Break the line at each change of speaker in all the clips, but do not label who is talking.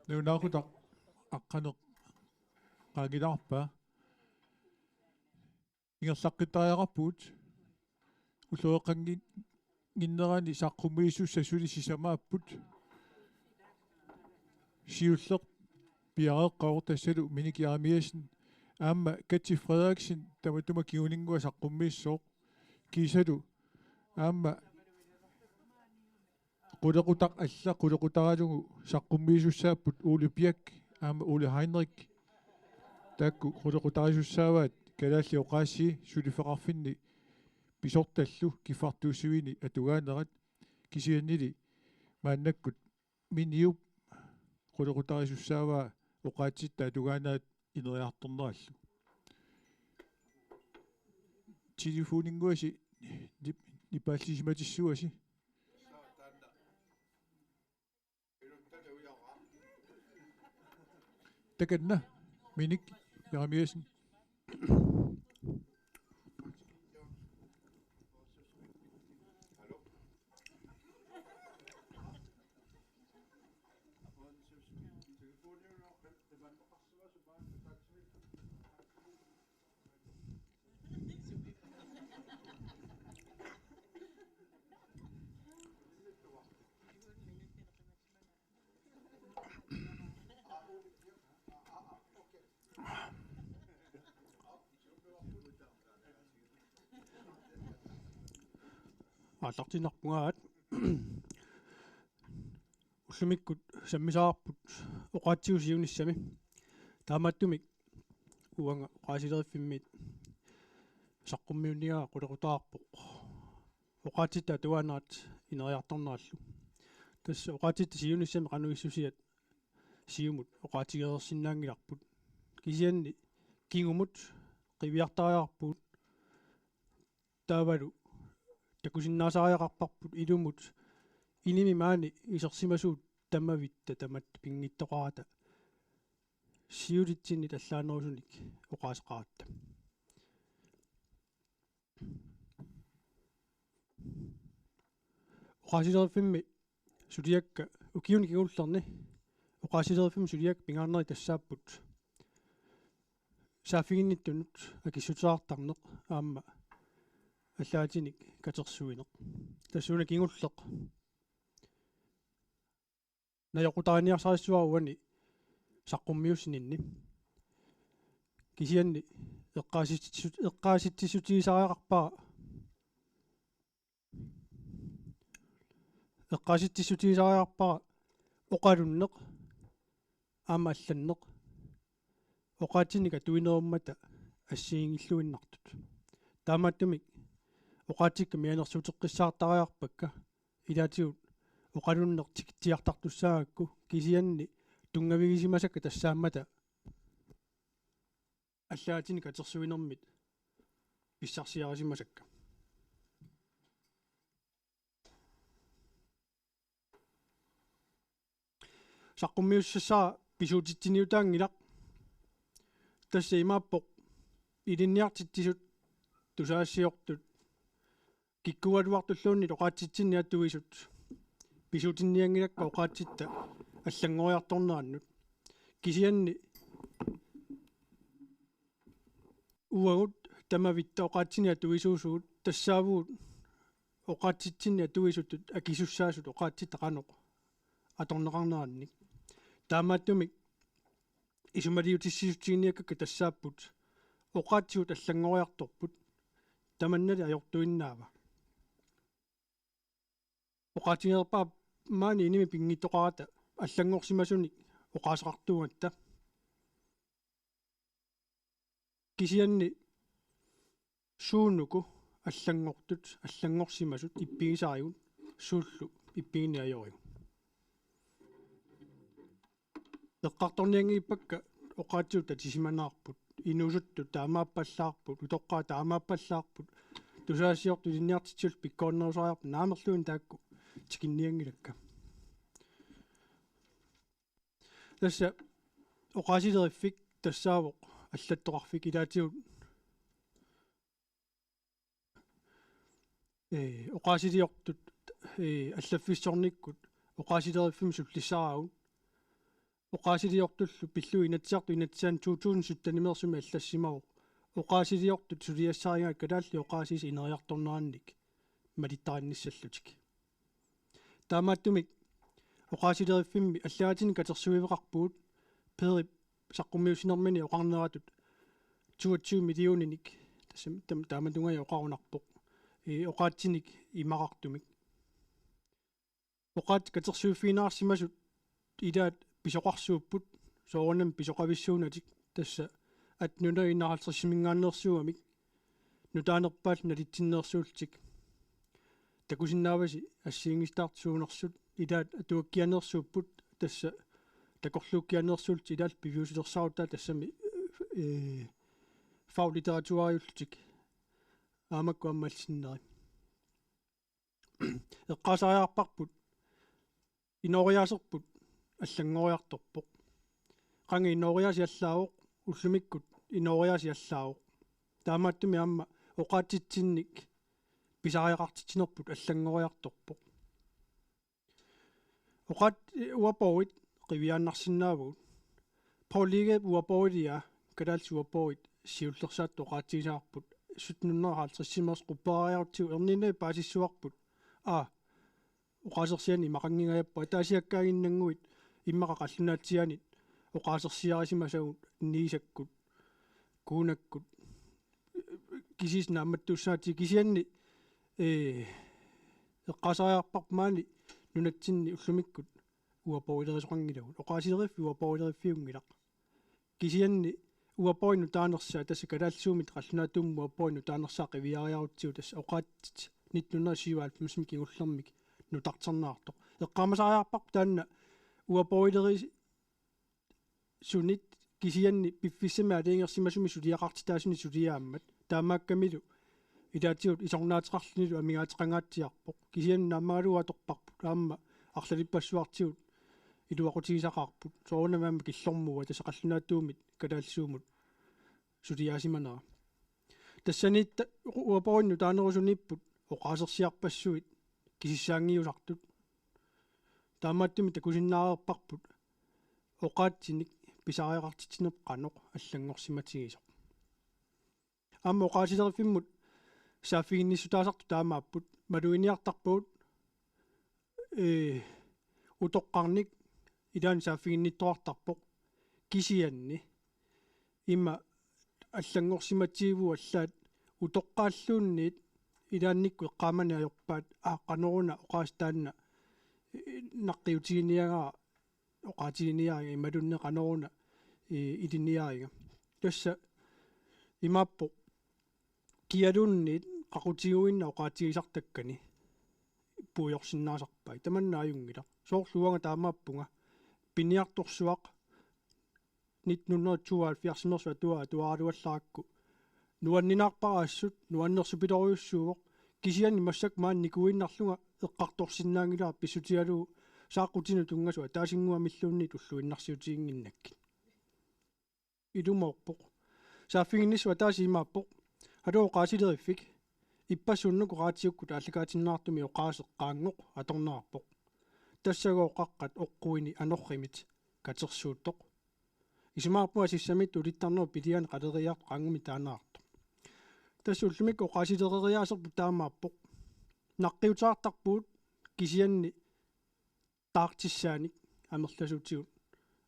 Nuunaaqutaq aqqaneq qaagilarpa ingerlaqqitariaqarpuut ullueqangi ginnerani saqqummiissussa suli sisamaapпут siulleq piareqqaor tassalu Minik Jeremiasen aamma Katsi Frederiksen tamatuma kiuningua saqqummiissooq kiisalu aamma qulequtaq alla qulequtaralugu saqqummiisussaapпут Ole Birk aamma Ole Heinrich taakku qulequtarisussaavaat kalaalli oqaassi sulifeqarfinni pisortallu kiffartuussuvini atugaanerat kisiannili maannakkut miniup qulequtarisussaavaa oqaatsitta atugaanaat ineriartornerallu telefoninguasi nipaallisimatiссуаси takanna Minik Jeremiasen
ааллартинарпунгаат уллумиккут саммисаарпут оqaatsiусиунissami таамааттумик уанга qaasileriffimmit саққуммиунигаа qulеqutаарpoq оqaatsitta туаанерат инериарторнераллу тасса оqaatsitta сиунissами qanуиссусиат сиумут оqaатигерерсиннаангиларпут кисианни кингумут qivиартариарпут таавалу такусиннаасариақарпарпут илумут иними маани исерсимасуут таммавитта тамат пингиттоқарата сиулитсинни таллаанерусуник оqaасеқаратта оqaасилерфимми сулиакка укиуни кигуллерни оqaасилерфимми сулиак пингаарнери тассааппут саафигинниттунут акиссутеартарнеқ аама аллаатиник катерсуинеq тассууна кигуллеq наёқутааниарсариссуаруани саққуммиуссининни кисианни эққааситтиссутигисариақарпара оқалуннеқ аама алланнеқ оqaатиника туинеруммата ассиингиллуиннартут таамааттумик оqaатикка мианерсутеққиссаартариарпакка илаатигут оқалуннеқ тиартартуссаагакку кисианни тунгавигисимасакка тассааммата аллаатиника атерсуинермит писсарсиарисимасакка саққуммиуссассаа писуутитсиниутаангилақ тасса имааппоқ илинниартиттисут тусаассиортут киккуалуартуллуунни оqaатситсинни аттуисут писуутинниангилакка оqaатситта аллангориарторнераннут кисианни уагут тамавитта оqaатсини аттуисуусуут тассаавуут оqaатситсинни аттуисуттут акисуссаасут оqaатситта qaноq аторнеқарнеранник таамааттумик исумалиутиссисутсигиниаккакка тассааппут оqaатсиут аллангориарторпут таманнали ajortuinnaava оqaатигерпаа маани иними пингиттоқарата аллангорсимасуник оқаасеқартугатта кисианни суунуку аллангортут аллангорсимасут иппигисаригут сууллу иппигиниаёригу эққарторниангииппакка оқаатиута тисиманаарпут инусутту таамааппаллаарпут утоққаа таамааппаллаарпут тусаасиорту линниартитсул пиккоорнерусариарпу наамерлуун таакку тикинниангилакка тасса оқаасилериффик тассаавоқ аллаттоқарфик илаатиут оқаасилиортут аллаффиссорниккут оқаасилериффим суллиссараагут оқаасилиортуллу пиллу инатсиарту инатсаан 2017 аллассимавоқ оқаасилиортут сулиассааригаат калаалли оқаасис инериарторнеранник малиттаранниссаллутик таамааттумик оқаасилериффимми аллагатини катерсуивеқарпуут перип саққуммиусинермини оқарнератут 22 миллиониник тассам тааматунгая оқарунарпоқ оқаатсиник имақартумик оқаат катерсуиффинаарсимасут илаат писоқарсууппут соорнам писоқависсуунатик тасса атнунаиннаралтерсимингааннерсуамик нутаанерпаал налитсиннерсуултик такусиннааваси ассиингистаартсуунерсут илаат атуаккианерсууппут тасса такорлууккианерсуулт илаал пивиусилерсаарутаа тассами фаулитератуариуллутик аамакку аммалсиннери эққасариарпарпут инориаасерпут аллангориарторпоқ қанги инориаси аллаавоқ уллумиккут инориаси аллаавоқ таамааттуми аама оқаатитсинник писариақартитсинерпут аллангориарторпоқ оқаат уапоуит қивиааннарсинаавгут паулиге уапоуилиа калаалси уапоуит сиуллерсаат оқаатигисаарпут 1750 quppaariartiu ernine paasissuarput oqaasersiani maqanngigayappa taasiakkaaginnanguit immaqa qallunaatsianit oqaasersiarisimasagut niisakkut kuunakkut kisisna ammattuussaati kisianni eqqasariarparmaani nunatsinni ullumikkut uapoilerisuqangilagut oqaasileriffi uapoileriffiungilaq kisianni uapoinu taanersaa tassa kalaalsuumit qallunaatuummu uapoinu taanersaa qiviariarutsiu tassa oqaattit 1997 kingullermik nutarternaartoq eqqaamasariarparpu taanna uapoileris sunit kisianni piffissama aliingersimasumi suliaqartitaasuni suliaammat taamaakkamilu ilaatiut isornaatiqarlunilu amigaatiqangaatsiarpoq kisianna ammaaluatorparpu taamma арлалиппассуартигут илуақутигисақарпут соорнамаама киллормуа тасақаллунааттуумит калаалсуумут сулиаасиманера тассаниитта уапоинну таанерусуниппут оқаасерсиарпассуит кисиссаангиусартут таамааттуми такусиннаарерпарпут оқаатсиник писариақартитсинеп қаноқ аллангорсиматигисоқ аама оқаасилериффиммут сааффигинниссутаасарту таамааппут малуиниартарпуут утоққарник илаан сааффигинниттоартарпоқ кисианни имма аллангорсиматигиву аллаат утоққааллуунниит илаанникку эққааманиажорпаат қанеруна оқаастаанна наққиутигиниагаа оқаатигиниарига ималунне қанеруна илиниарига тасса имааппо киалуунниит қақутигуинна оқаатигисартаккани puujorsinnaasarpai tamannaajungila soorluanga taamaappunga piniartorsuaq 1972 tuaaluallaakku nuanninaarparaassut nuannersupitoriussuuvoq kisianni massak maannikuinnarlunga eqqartorsinnaangilaa pissutialu saaqutinu tungasua taasinguamilluunni tulluinnarsiutiinginnakki ilumorpoq saaffiginnissua taasiimaappoq haloo qaasilerifik иппасуннуку раатиукку тааллакаатиннаартуми оқаасеққаангоқ аторнаарпоқ тассагооқаққат оққуини анорримит катерсууттоқ исимаарпуа сиссамит улиттарнеру пилиан қалериарт қангуми таанаартоқ тассуллумик оқаасилерериаасерпу таамааппоқ наққиутаартарпуут кисианни таартиссааник амерласуутигут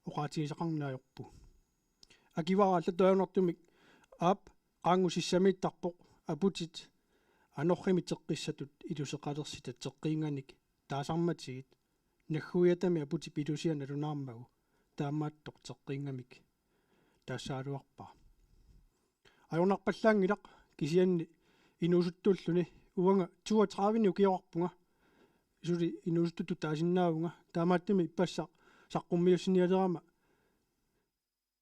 оқаатигисақарнаajorpu акивара аллатоянартумик аап qaangu сиссамиттарпоқ апутит анорримит теққиссатут илусеқалерсита теққиинганик таасарматигит наггуятами апути пилусиана лунаармагу таамааттоқ теққингамик таассаалуарпаа ajornarpallaangilaq kisianni inuusuttuulluni uanga 32 ukiorpunga isuli inuusuttu taasinnaavunga taamaattami ippassaq saqqummiussinialerama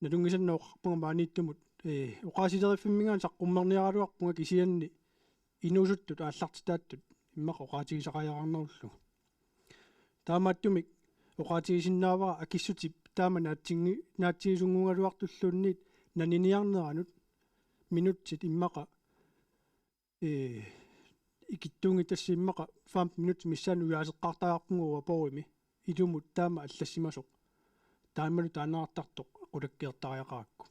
nalungisannaoqarpunga maaniittumut oqaasilerifimmingaan saqqummerniaraluarpunga kisianni inuusuttut aallartitaattut immaq oqaatigisaqajaqarnerullu taamaattumi oqaatigisinnaavara akissutip taama naattigisungungaluartulluunniit naniniarneranut minutsit immaqa ikittuungi tassi immaqa 5 minut missaan uyaaseqqaartaaqarpunguwa porimi ilumut taama allassimasoq taamalu taanaartartoq qulakkiertariaqarakku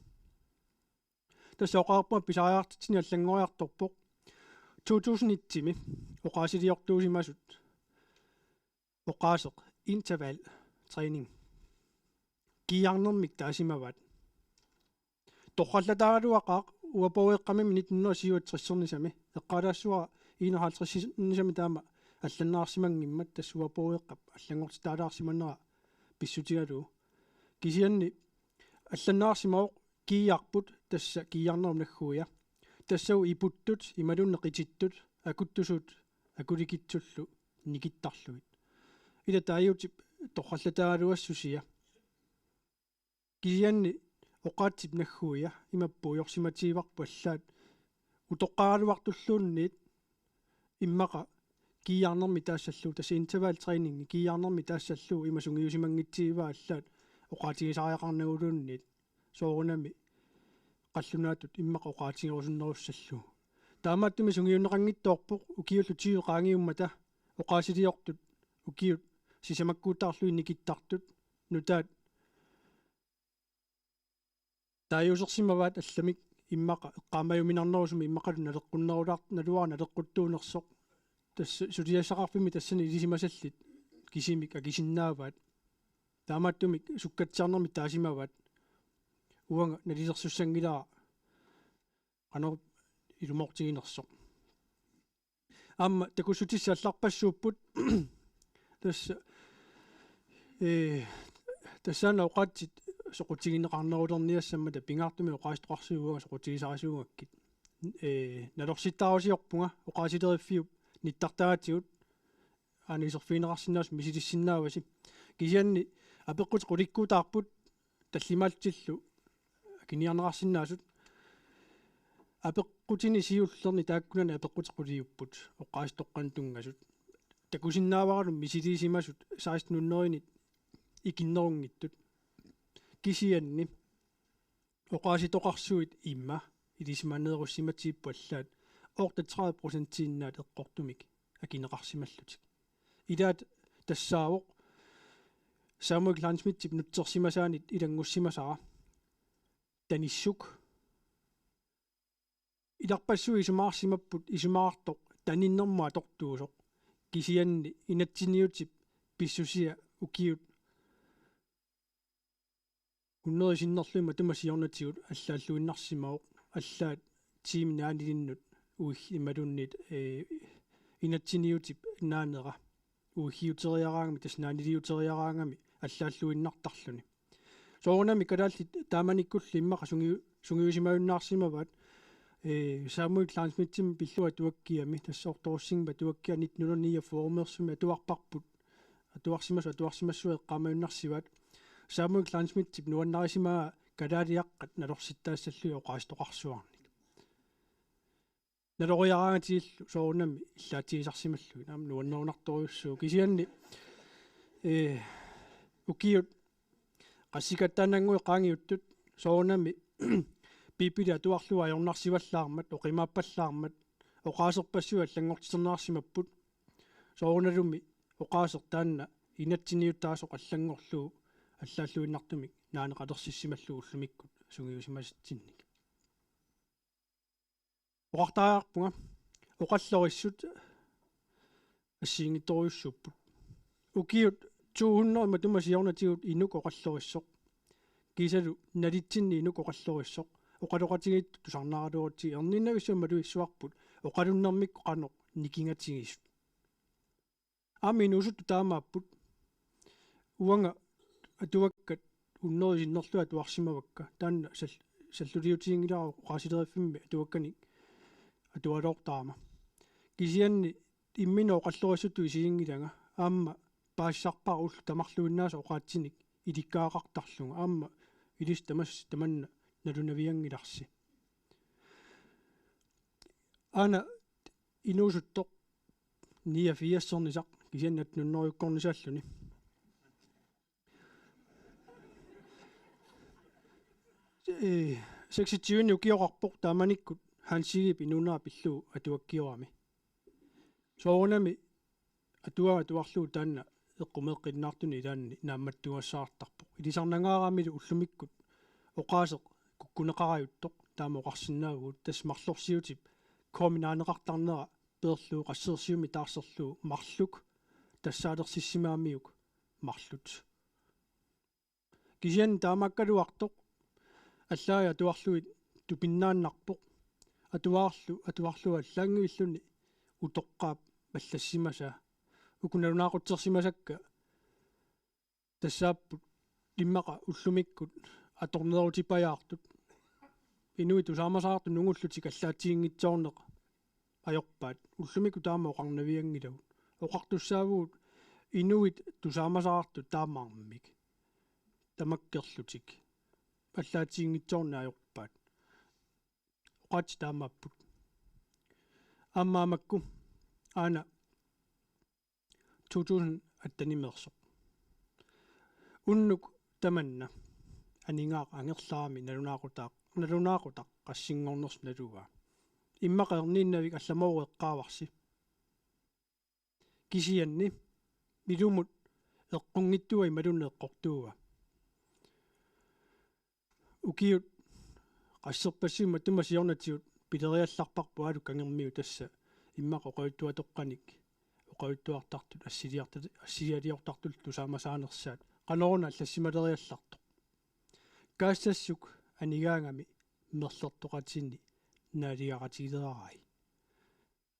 tassa oqaarpuma pisariartitsini allangoriartorpoq 2001-timi oqaasiliortuusimasut oqaaseq interval træning kiarnermik taasimavat torrallataaluaqaaq uapoeqqami 1967-sami eqqalaassua 51-sami taama алланнаарсимангиммат тассуапоеққап аллангортитаалаарсиманнера писсутигалу кисианни алланнаарсимаоқ кииарпут тасса кииарнерум наггуя тассау ипуттут ималунне қититтут акуттусут акуликитсуллу никиттарлуит ида тааюутип торраллатаагалуассусия кисианни оқаатсип наггуя имаппу йорсиматииварпу аллаат утоққаралуартуллуунниит иммақа кииарнерми таассаллуу тасса интервал тренинги кииарнерми таассаллуу имасунгиусимангитсииваа аллаат оқаатигисариақарнагулуунниит соорунами қаллунаатут иммақа оқаатигерусуннеруссаллуу таамааттуми сунгиуннеқангиттоорпоқ укиуллу тиуқаангиуммата оқаасилиортут укиут сисамаккуутаарлуи никиттартут нутаат тааюсерсимаваат алламик иммаqa эққаамаюминарнерусуми иммақалу налеққуннерулаар налуара налеққуттуунерсоқ тасса сулиассақарфими тассани илисимасаллит кисимик акисиннааваат таамааттумик суккатсиарнерми таасимаваат уанга налисерсуссангилаа анер илумортигинерсоқ амма такуссутиссаалларпассууппут тасса тассаана оқаатсит соқутигинеқарнерулерниассаммата пингаартуми оқаастоқарсууга соқутигисарисуугаккит налорситтаарусиорпунга оқаасилериффиуп ниттартаатигут анисерфинеқарсинаас мисилиссиннааваси кисианни апеққут қуликкутаарпут таллимаалтиллу акиниарнеқарсинаасут апеққутини сиуллерни тааккунани апеққут қулиуппут оқаастоққан тунгасут такусиннааваралу мисилисимасут 16-нуннеринит икиннерунгиттут кисианни оқааситоқарсуит имма илисиманееруссиматииппу аллаат орта 30% тииннаат эққортумик акинеқарсималлутик илаат тассаавоқ самуик лансмитсип нутсерсимасаанит илангуссимасара таниссук иларпассуи исумаарсимаппут исумаартоқ таниннэрмуа тортуусоқ кисианни инатсиниутип писсусия укиут уннерисиннерлуима тумасиорнатигут аллааллуиннарсимаоқ аллаат тим наанилиннут уихималуннит инатсиниутип наанера уихиутериараангами таснаанириутериараангами аллааллуиннартарлуни соорунами калаалли тааманиккулли иммаqa сунгиусимаюннаарсимаваат самуик лансмитсим пиллуа туаккиами тассоорторуссингма туаккиа 1909 формерсуми атуарпарпут атуарсимассуа эққамаюннарсиваат самуик лансмитсип нуаннарисимаа калаалиаққат налорситтаассаллуи оқаастоқарсуарник налориараангатигиллу соорунами иллаатигисарсималлуи наам нуаннерунарторюссуу кисианни укиут qassikattaanangui qaangiuttut soorunami pipili atuarlua ajornarsivallaarmat oqimaappallaarmat oqaaserpassua allangortiternaarsimapput soorunalumi oqaasertaanna inatsiniuttaasoq allangorluu аллааллуиннартумик наанеқалерсиссималлу уллумиккут сунгиусимасатсинник оқартаарпунга оқаллориссут ассиингитторюссуппут укиут 200 матумасиорнатигут инук оқаллориссоқ кисалу налитсинни инук оқаллориссоқ оқалоқатигит тусарнааралуутси ерниннагиссуама луиссуарпут оқалуннэрмик қано никингатигис аминусут таамааппут уанга атуаккат уннерисиннерлуа туарсимавакка таанна саллулиутиингилару qasileriffimmi атуакканик атуалоортаама кисианни иммино qalлорисуту исиингилага аама паассарпаа уллу тамарлуиннааса оqaатсиник иликкаақартарлунга аама илис таманна налунавиангиларси ана инуусуттоқ 89-сорнисақ кисианнат нуннериуккорнисааллуни 26 укиоқарпоқ тааманиккут хансигип инунаа пиллуу атуаккиорами соорунами атуаа туарлуу таанна эққумеэққиннаартуни таанни наамматтуассаартарпоқ илисарнангаараамилу уллумиккут оqaасеқ куккунеқараюттоқ таама оқарсинаагуут тас марлорсиутип коминаанеқартарнера перлуу qaссерсиуми таарсерлуу марлук тассаалерсиссимаамиук марлут кисиан таамаккалуартоқ аллаая туарлуит тупиннааннарпоқ атуарлуа аллаангивиллуни утоққаап маллассимаса укуналунаақутсерсимасакка тассааппут иммақа уллумиккут аторнерутипаяартут инуи тусаамасаарту нугуллутик аллаатиингитсоорнеқ ajorpaat ullumiku taama oqarnaviangilagut oqartussaavut inuit tusaamasaartu taamaarmik tamakkerlutik allaatiingitsoorna ajorpaat oqaat taamaapput ammaamakku aana 2000 attanimersoq unnuk tamanna aningaaq angerlaami nalunaaqutaq qassingorners nalugaa иммақернииннавик алламоуэққааварси кисианни милумут эққунгиттуай малунеэққортууга укиут qassерпассима тумасиорнатиут пилериалларпарпу алу кангермиу тасса иммақа оқоюттуатоққаник оқоюттуартартут ассиалиортартул тусаамасаанерсаат канорна аллассималериаллартоқ каассассук анигаангами мерлертоқатсинни наалиаратигилерарай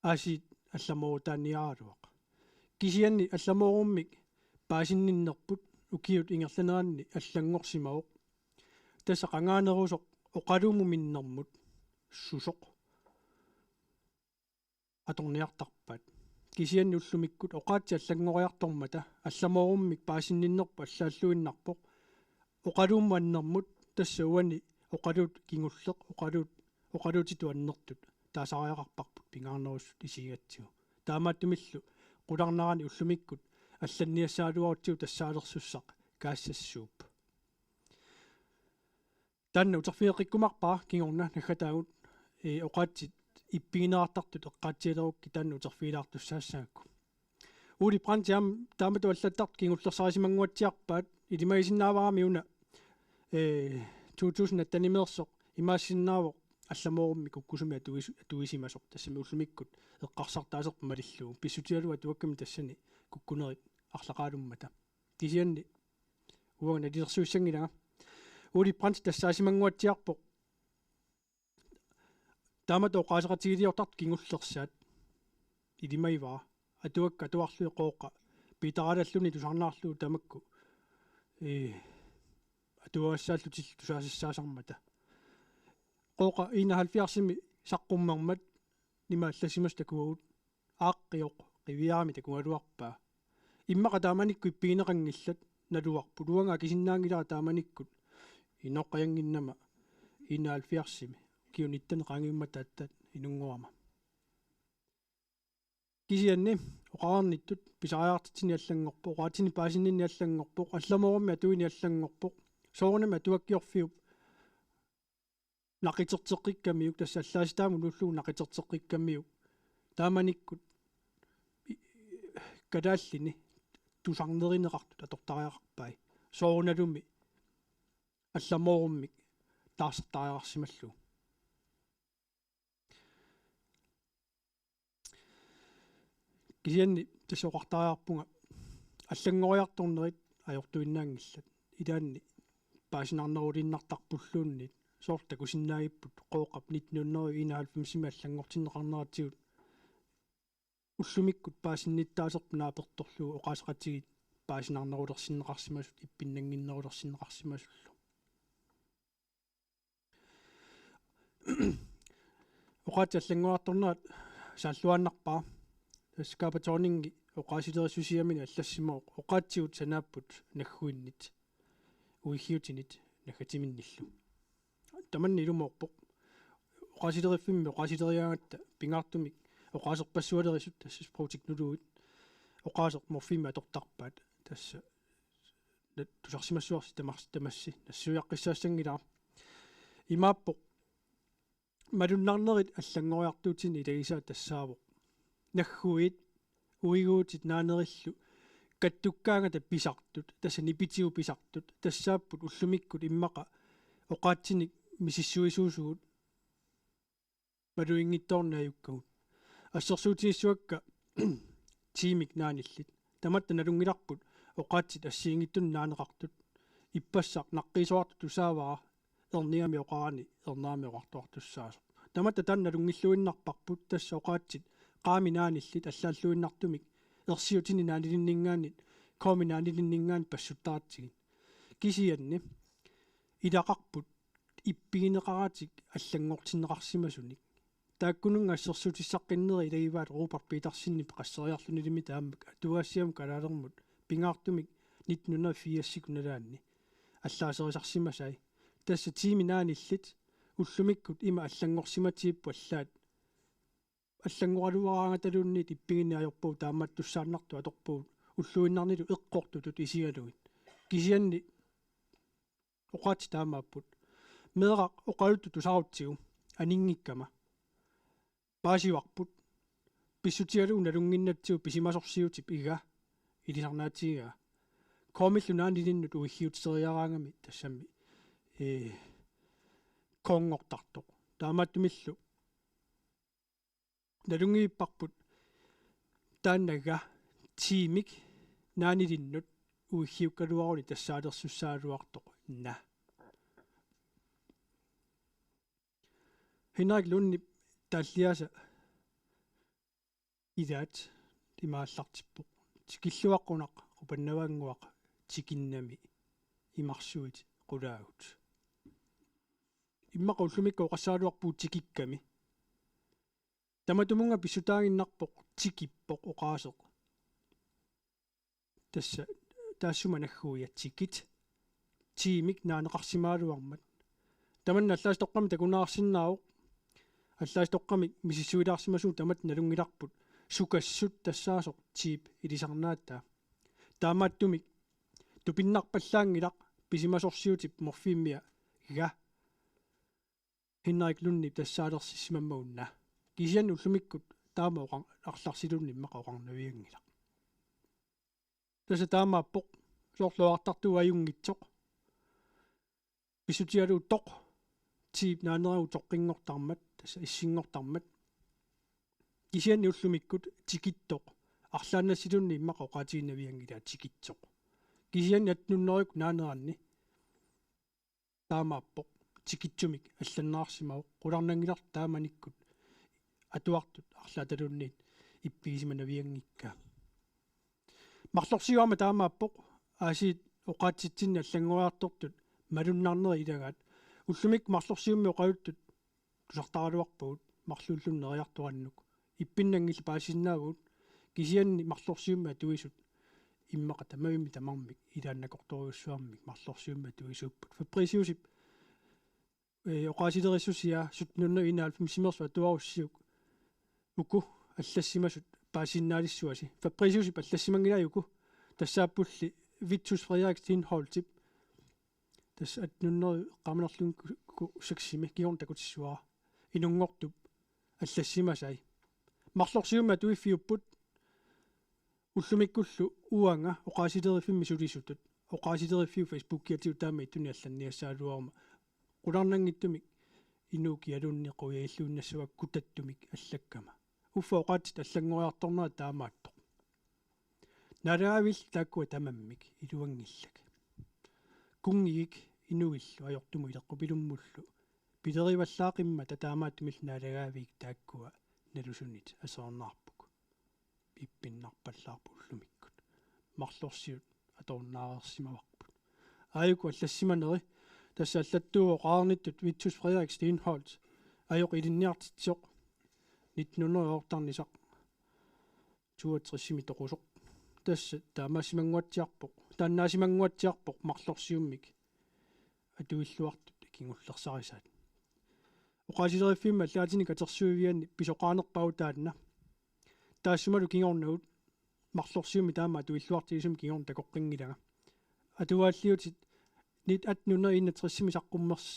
асит алламоутааниаралуақ кисианни алламооруммик паасинниннерпут укиут ингерланеранни аллангорсимавоқ тасса қангаанерусоқ оқалуумуминнэрмут сусоқ аторниартарпат кисианни уллумиккут оқаатси аллангориартормата алламооруммик паасинниннерпу аллааллуиннарпоқ оқалуумуаннэрмут тасса уани оқалуут кингуллеқ оқалуутиту аннертут таасариақарпарпут пингаарнеруссут исигатсигу таамааттумиллу қуларнарани уллумиккут алланниассаалуарутсиу тассаалерсуссақ каассассууп танна утерфиеқиккумарпаа кингорна наггатаагут оқаатсит иппигинеартартут эққаатсиалерукки танна утерфиилаартуссаассаагакку ули прантиам таамату аллаттарт кингуллерсарисимангуатсиарпаат илимагисиннааварами уна 2000 аттанимеерсоқ имаассиннаавоқ алламоорумми куккусуми атуисимасоқ тассами уллумиккут эққарсартаасерпа малиллуу писсутиалуа туакками тассани куккунерит арлақаалуммата кисианни уагна дилерсуиссангилага ули прант тассаасимангуатсиарпоқ таамато оқаасеқатигилиортарт кингуллерсаат илимаиваа атуакка туарлуи қооққа питараллуни тусарнаарлуу тамакку атуассааллутил тусаасассаасармата қооқа 71-сими саққуммармат нимаалласимас такуагут ааққиоқ қивиарами такуалуарпаа иммақа тааманикку иппигинеқангиллат налуарпу луанга кисиннаангилара тааманиккут иноққаянгиннама 71-сими киуниттанеқангимма тааттат инунгуама кисианни оқарниттут писариартитсини аллангорпо оқаатини паасиннини аллангорпо алламоорми атуини аллангорпо соорнама туаккиорфиуп нақитертеққиккамиук тассаллааситааму нуллугу нақитертеққиккамиук тааманиккут кадааллини тусарнеринеқартут атортариақарпай соорналуми алламооруммик таарсертариарсималлу кисианни тассоқартариарпунга аллангориарторнерит ajortuinnaangillat ilaanni paasinaarnerullinnartarpulluunni soorta kusinnaagipпут qooqap 1991 аллангортиннеқарнератигут уллумиккут паасинниттаасерпнаа перторлуу оқаасеқатигит паасинарнерулерсиннеқарсимасут иппиннангиннерулерсиннеқарсимасуллу оқаати аллангуарторнерат сааллуааннарпаа таскаапаторнинги оқаасилерисусиамини аллассимоо оқаатсигут санааппут наггуиннит уихиутинит наггатиминниллу таманни илумоорпоқ оқаасилериффимми оқаасилериаагатта пингаартумик оқаасерпассуалерисут тассас проутикнулугит оқаасеқ морфимми атортарпаат тасса тусарсимассуарси тамасси нассуяққиссаассангилаа имааппоқ малуннарнерит аллангориартуутини илагисаа тассаавоқ наггуит уигуутит наанериллу каттуккаангата писартут тасса нипитигу писартут тассааппут уллумиккут иммақа оқаатсиник мисиссуисуусугут малуингитторнааюккагут ассерсуутиниссуакка тимик нааниллит таматта налунгиларпут оқаатсит ассиингиттун наанеқартут иппассақ наққисуарту тусааваа ерниами оқарани ернаами оқартуартуссаасо таматта танналунгиллуиннарпарпут тасса оқаатсит qaami naanillit allaalluinnartumik ersiutini naanilиннингаанит koomi naanilиннингаан пассуттаратсигит кисианни илақарпут иппигинеқаратик аллангортиннеқарсимасуник тааккунунга ассерсуутиссаққиннери илагиваат Роберт Петерсинни пеқассериарлунилими тааммак туаассиам калаалермут пингаартумик 1984 аллаасерисарсимасай тасса тими нааниллит уллумиккут има аллангорсиматииппу аллаат аллангоралуараангаталуунниит иппигинниажорпуу таамаат туссааннарту аторпуу уллуиннарнилу эққортутут исигалугит кисианни оқаати таамааппут меэрақ оқалутту тусарутсигу анингиккама паасиварпут писсутигалуун налунгиннатсигу писимасорсиутип ига илисарнаатига комиллунаанилиннут уиггиутсериараангами тассами конгортартоқ таамааттумиллу налунгииппарпут тааннага тимик наанилиннут уиггиуккалуаруни тассаалерсуссаалуартоқ на Henrik Lundni таллиаса идаат тимааллартиппоқ тикиллуаққунақ қупаннаваангуақ тикиннами имарсуит қулаагут иммақа уллумикка оқассаалуарпуу тикикками таматумунга писсутаагиннарпоқ тикиппоқ оқаасеқ тасса таассума наггуиатсикит тимик наанеқарсимаалуармат таманна аллаастоққами такунаарсиннаавоқ аллаастоққами мисиссуилаарсимасуу тамат налунгиларпут сукассут тассаасоқ тип илисарнаатаа таамааттумик тупиннарпаллаангилақ писимасорсиутип морфиммиа га Henrik Lundni тассаалерсиссимаммаунна кисиан уллумиккут таама оқар арларсилунни иммақа оқарнавиангила таса таамааппоқ соорлуартартуа аюнгитсоқ писутиалу тоқ тип наанерагу тоққингортармат таса иссингортармат кисианни уллумиккут тикиттоқ арлаанассилунни иммақа оқаатигинавиангила тикитсоқ кисианни атнуннерук наанеранни таамааппоқ тикитсумик алланнаарсимау қуларнангилар тааманиккут атуартут арлааталунниит иппигисиманавиангикка марлорсигуама таамааппоқ аасиит оқаатситсинни аллангуаартортут малуннаарнери илагаат уллумик марлорсигумми оқаюттут тусартаралуарпагут марлууллуннериартураннук иппиннангил паасиннаагут кисианни марлорсигумми атуисут иммақа тамавими тамармик илааннакорториуссуармик марлорсигумми атуисууппут фаприсиусип оқаасилериссусиа 1791 симерсуа туаруссиук уку аллассимасут паасиннаалиссуаси фаприсиусип аллассимангилаюку тассааппулли Vitus Frederik Stenholtip тас атнуннери qamnerlun saksimi kiorntakutissua inungortup аллассимасай марлорсиума туиффиуппут уллумиккуллу уанга оқаасилериффимми сулисутут оқаасилериффиу фейсбуккиатиу таама итуни алланниассаалуарма qulарнангиттумик инууки алуннеқуяиллууннассуак кутаттумик аллаккама уффа оқаатит аллангориарторнера таамааттоқ нараавил тааккуа тамаммик илуангиллак кунгигик инуиллу ajortumu илеққупилуммуллу пилериваллаақимма татаамааттумил наалагаавик тааккуа налусунит асоорнаарпук иппиннарпаллаарпу уллумиккут марлорсиут аторнаарерсимаварпут ааюку аллассиманери тасса аллаттуо qaarnittut Vitus Frederik Steenholz ajok ilinniartitsioq 1900-оортарнисақ 62-сими тоқусоқ тасса таамаасимангуатсиарпоқ тааннаасимангуатсиарпоқ марлорсиуммик атуиллуартут кингуллерсарисаат оқаасилериффимма аллаатини катерсуивианни писоқаанерпау таанна таассумалу кингорнагут марлорсиумми таама атуиллуартигисум кингорн такоққингилага атуааллиутит нит 1861 саққуммерс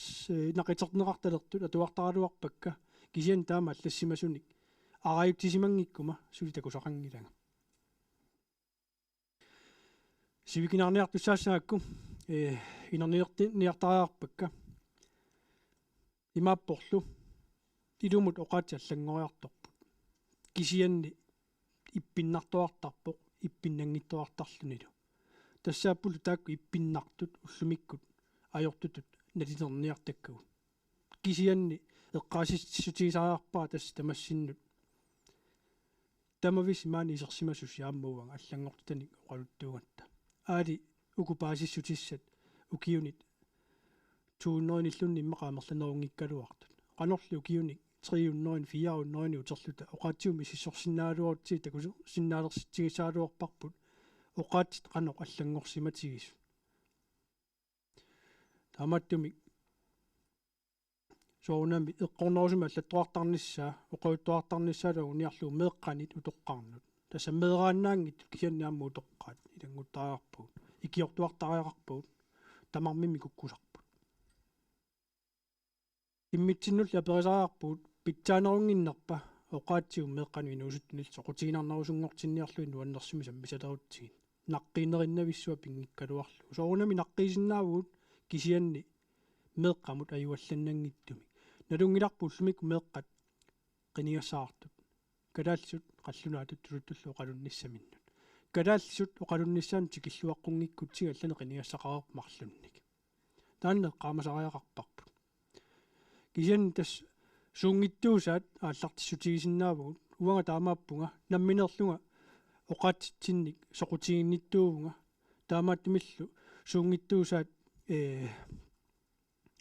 нақитернеқарталертут атуартаралуарпакка кисиан таама аллассимасуник арааюттисимангиккума сули такусақангилага сивикинарниартуссаассаакку инерниертариарпакка имааппорлу илумут оқаати аллангориарторпут кисианни иппиннартуартарпоқ иппиннангиттуартарлунилу тассааппулу таакку иппиннартут уллумиккут ajortutut natinerniartakkugut kisianni eqqaasissutiisariarpaa tass tamassinut tamavis maani isersimasus yaammuuanga allangortanik oqaluttuugatta aali ukupaasissutissat ukiunit 200 immaqaamerlanerungikkaluartut qanorlu ukiunik 304 uterluta oqaatiumi sissorsinnaaluortii takusu sinnaalersitsigisaaluorparput oqaatit qanoq allangorsimatigis таматтуми соонами эққорнерусума аллаттуартарнissaa оқуутtuartarnissaалу униарлуу меэққанит утоққарнут тасса меэрааннаангит кисианниамму утоққаат илангуттариарпуут икиортуартариақарпуут тамармими куккусарпут иммитсиннулла перисариарпуут питсаанерунгиннерпа оқаатсиу меэққану инуусуттунил соқутиинарнарусунгортинниарлуин нуаннерсими саммисалерутсигит наққиинериннависсуа пингиккалуарлу соонами наққиисиннаавуут кисианни меэққамут аюалланнангиттуми налунгиларпуллумик меэққат қинигассаартут калаалсут қаллунаатут тулуттуллу оқалунниссаминнут калаалсут оқалунниссаан тикиллуаққунгиккутсига аллане қинигассақарер марлунник таанне qaamасариақарпарпут кисианни тас суунгиттуусаат ааллартиссутигисиннаавгут уанга таамааппунга намминерлунга оқаатсинник соқутигинниттуувнга таамааттумиллу суунгиттуусаат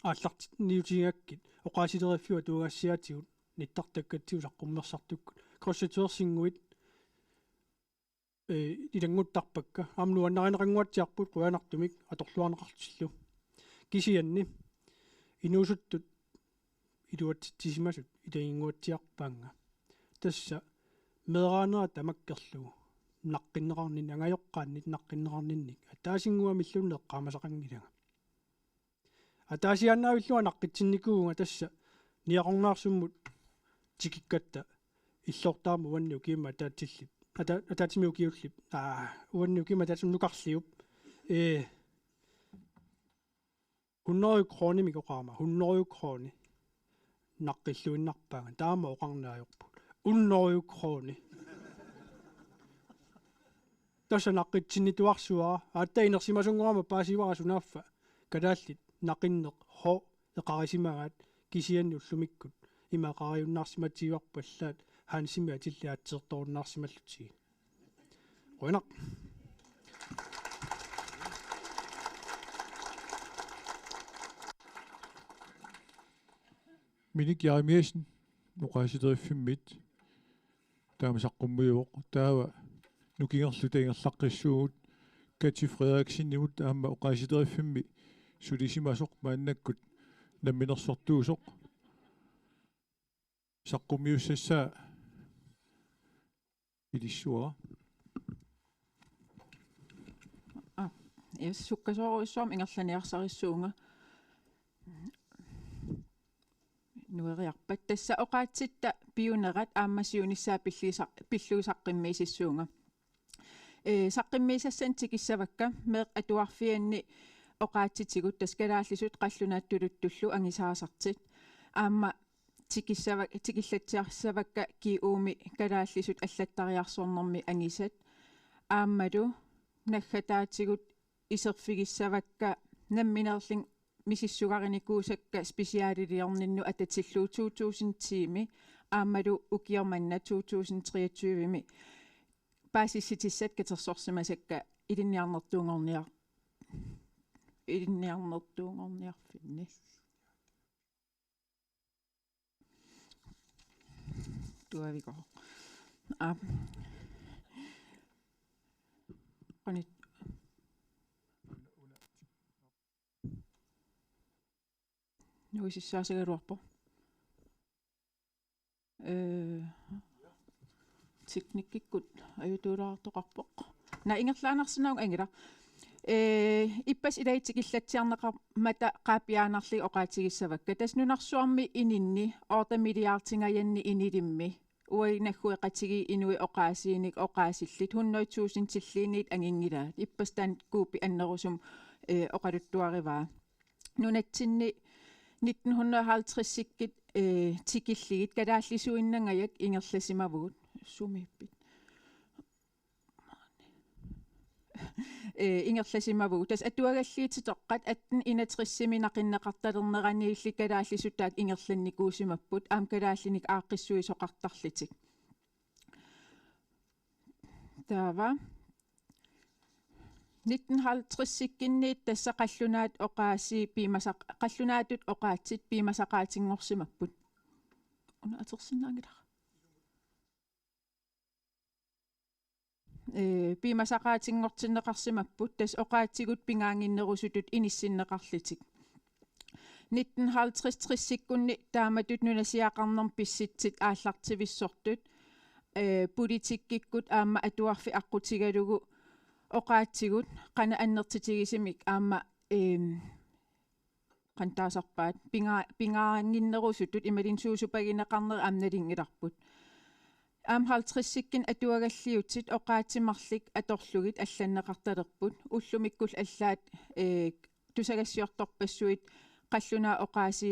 аалларт ниутигаккит оқаасилериффиуа туугассиатигут ниттартаккатсиу саққуммерсартуккут кросситуерсингуит илангуттарпакка амнуаннаринеқангуатсиарпут қуянартумик аторлуарнеқартиллу кисианни инуусуттут илуатсисимасут илангингуатсиарпаанга тасса меэраанера тамаккерлугу наққиннеқарнин ангайоққааннит наққиннеқарнинник атаасингуамиллунне эққаамасақангилага атаасианнаавиллуа наққитсинникууга тасса ниақорнаарсуммут тикиккатта иллортаарму уанниу киимма атаатсиллип атаатсимиу киуллип уанниу киимма атаатсим нукарлиуп 100 kroner микоқаама 100 kroner наққиллуиннарпаага таама оқарнаajorput 100 kroner тасса наққитсиннитуарсуара ааттаинерсимасунгорама паасиварасунаaffa калааллит нақиннеқ хо эқарисимагаат кисианни уллумиккут имақариуннаарсиматигуарпаллаат хаансими атиллаатсеэрторуннаарсималлутиги қуинақ
Minik Jeremiasen uqaasiteriffimit taamisaqqummuyuoq taava nukingerlutaingerlaqqissuugut Kati Frederiksinniut taama uqaasiteriffimmi sulisimasoq maannakkut namminersortuusoq saqqummiussassaa ilissuara
sukkasooruissuam ingerlaniarsarissuunga nueriarpat tassa oqaatsitta piunerat aammasiunissaa pilluusaqqimmiisissuunga saqqimmiisassan tikissavakka meeq atuarfianni oqaatsitigut taskalaallisut qallunaattuluttullu angisaasartit aamma tikillattiarsavakka kiuumi kalaallisut allattariarsornermi angisat aammalu naggataatigut iserfigissavakka namminerling misissugarinikuusakka spesiaaliliorninnu atatilluu 2010-mi aammalu ukiormanna 2023-mi paasissitissat katersorsimasakka илинниарнертуungорниарфинни туавико qanit nuisissaasagaluarpo teknikkikut ajutulaartoqarpoq na ingerlaanarsinauga angila ippas ilaitik illatsiarneqa mata qaapiaanarli oqaatigissavakka tasnunarsuarmi ininni ortamiliaartingayanni inilimmi uainaggueqatigi inui oqaasiinik oqaasillit 100,000 tilliiniit angingilaat ippas taan kuupi annerusum oqaluttuarivaa nunatsinni 1950-sikkit tikilligit kalaallisuinnangajak ingerlasimavugut sumiippit ingerlasimavugut tas atuagalliititoqqat atten inatrissimi naqinneqartalerneraniilli kalaallisutaak ingerlannikuusimapput aam kalaallinik aaqqissui soqartarlitik taava 1950-sikkinniit tassa qallunaat oqaasi piimasaq qallunaatut oqaatsit piimasaqaatingorsimapput una atersinnaangila piimasaqaatingortinneqarsimapput tas oqaatsigut pingaanginnerusutut inissinneqarlitik 1950-sikkunni taamatut nunasiaqarnerm pissitsit aallartivissortut politikkikkut aamma atuarfi aqqutigalugu oqaatsigut qana annertitigisimik aamma qantaasarpaat pingaanginnerusutut imalin suusupagineqarner aamnalingilarput aam 50-sikkin atuagalliutsit oqaatsimarlik atorlugit алланнеқарталерпут уллумиккул аллаат тусагассиорторпассуит қаллунаа оqaasi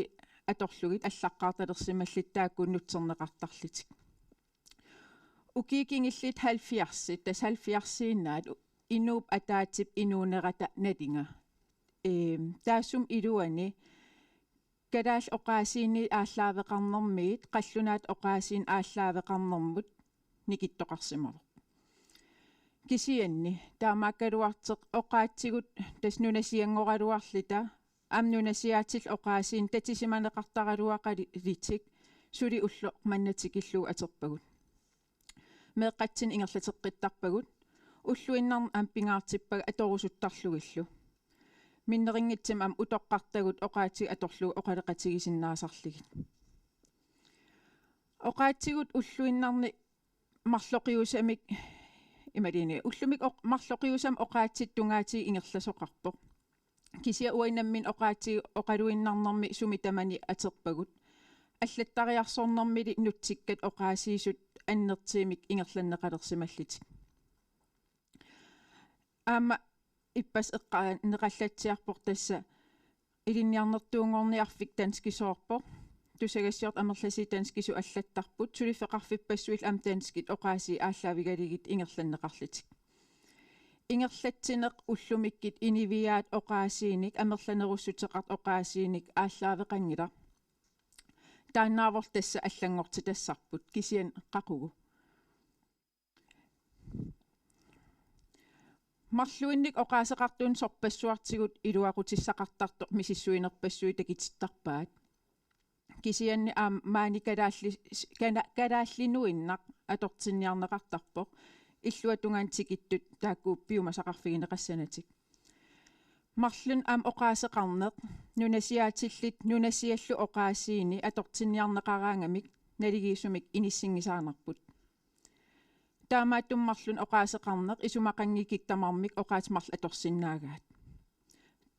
аторлугит аллаққаарталерсималлит тааккуннутсернеқартарлитик укикингиллит 70-сит тас 70-сииннаат инууп атаатип инуунерата налинга таассум илуани калаал оqaasiini ааллаавеқарнэрмиит қаллунаат оqaasiин ааллаавеқарнэрмут никиттоқарсимавоқ кисианни таамааккалуартеқ оqaатсигут тас нунасиангоралуарлита аам нунасиаатил оqaasiин татисиманеқартаралуақалитик сули улло маннатикиллуу атерпагут меэққатсин ингерлатеққиттарпагут уллуиннарн аам пингаартиппага аторусуттарлугиллу миннерингитсим ам утоққартагут оqaатси аторлуг оқалеқатигисиннаасарлигит оqaатсигут уллуиннарни марлоқиусамик ималини уллумик марлоқиусам оqaатсит тунгаати ингерласоқарпоқ кисия уайнаммин оqaатси оқалуиннарнэрми сумитамани атерпагут аллаттариарсорнэрмили нутсиккат оqaасиисут аннертиимик ингерланнеқалерсималлитик аама иппас эққанеқаллатсиарпор тасса илинниарнертуунгорниарфик танскисоорпо тусагассиорт амерласи танскису аллаттарпут сулиффеқарфиппассуил ам танскит оqaasi ааллаавигалигит ингерланнеқарлитик ингерлатсинеқ уллумиккит инивиаат оqaasiiник амерланеруссутеқарт оqaasiiник ааллаавеқангила тааннаавор тасса аллангорти тассарпут кисиан қақугу марлуинник оqaасеқартуун сорпассуартигут илуақутиссақартарто мисиссуинерпассуи такититтарпаат кисианни аам маани калааллинуиннақ атортинниарнеқартарпоқ иллуатунгаан тикиттут тааккуу пиумасақарфигинеқассанатик марлун аам оqaасеқарнеқ нунасиаатиллит нунасиаллу оqaасиини атортинниарнеқараангамик налигиисумик иниссингисаанарпут таамааттуммарлун оqaасеқарнеқ исумақангикиктамармик оqaатимарл аторсиннаагаат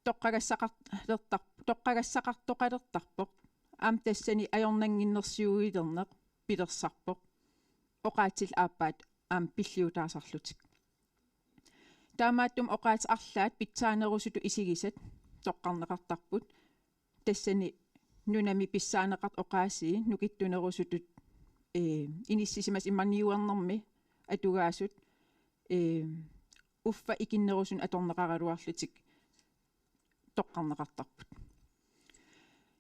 тоққагассақартоқалертарпоқ аам тассани ajornanginnersiugilerneq пилерсарпоқ оqaатил ааппаат аам пиллиутаасарлутик таамааттум оqaати арлаат питсаанерусуту исигисат тоққарнеқартарпут тассани нунами писсаанеқарт оqaасии нукиттунерусутут иниссисимас имманиуернэрми атугаасут уффа икиннерусун аторнеқаралуарлутик тоққарнеқартарпут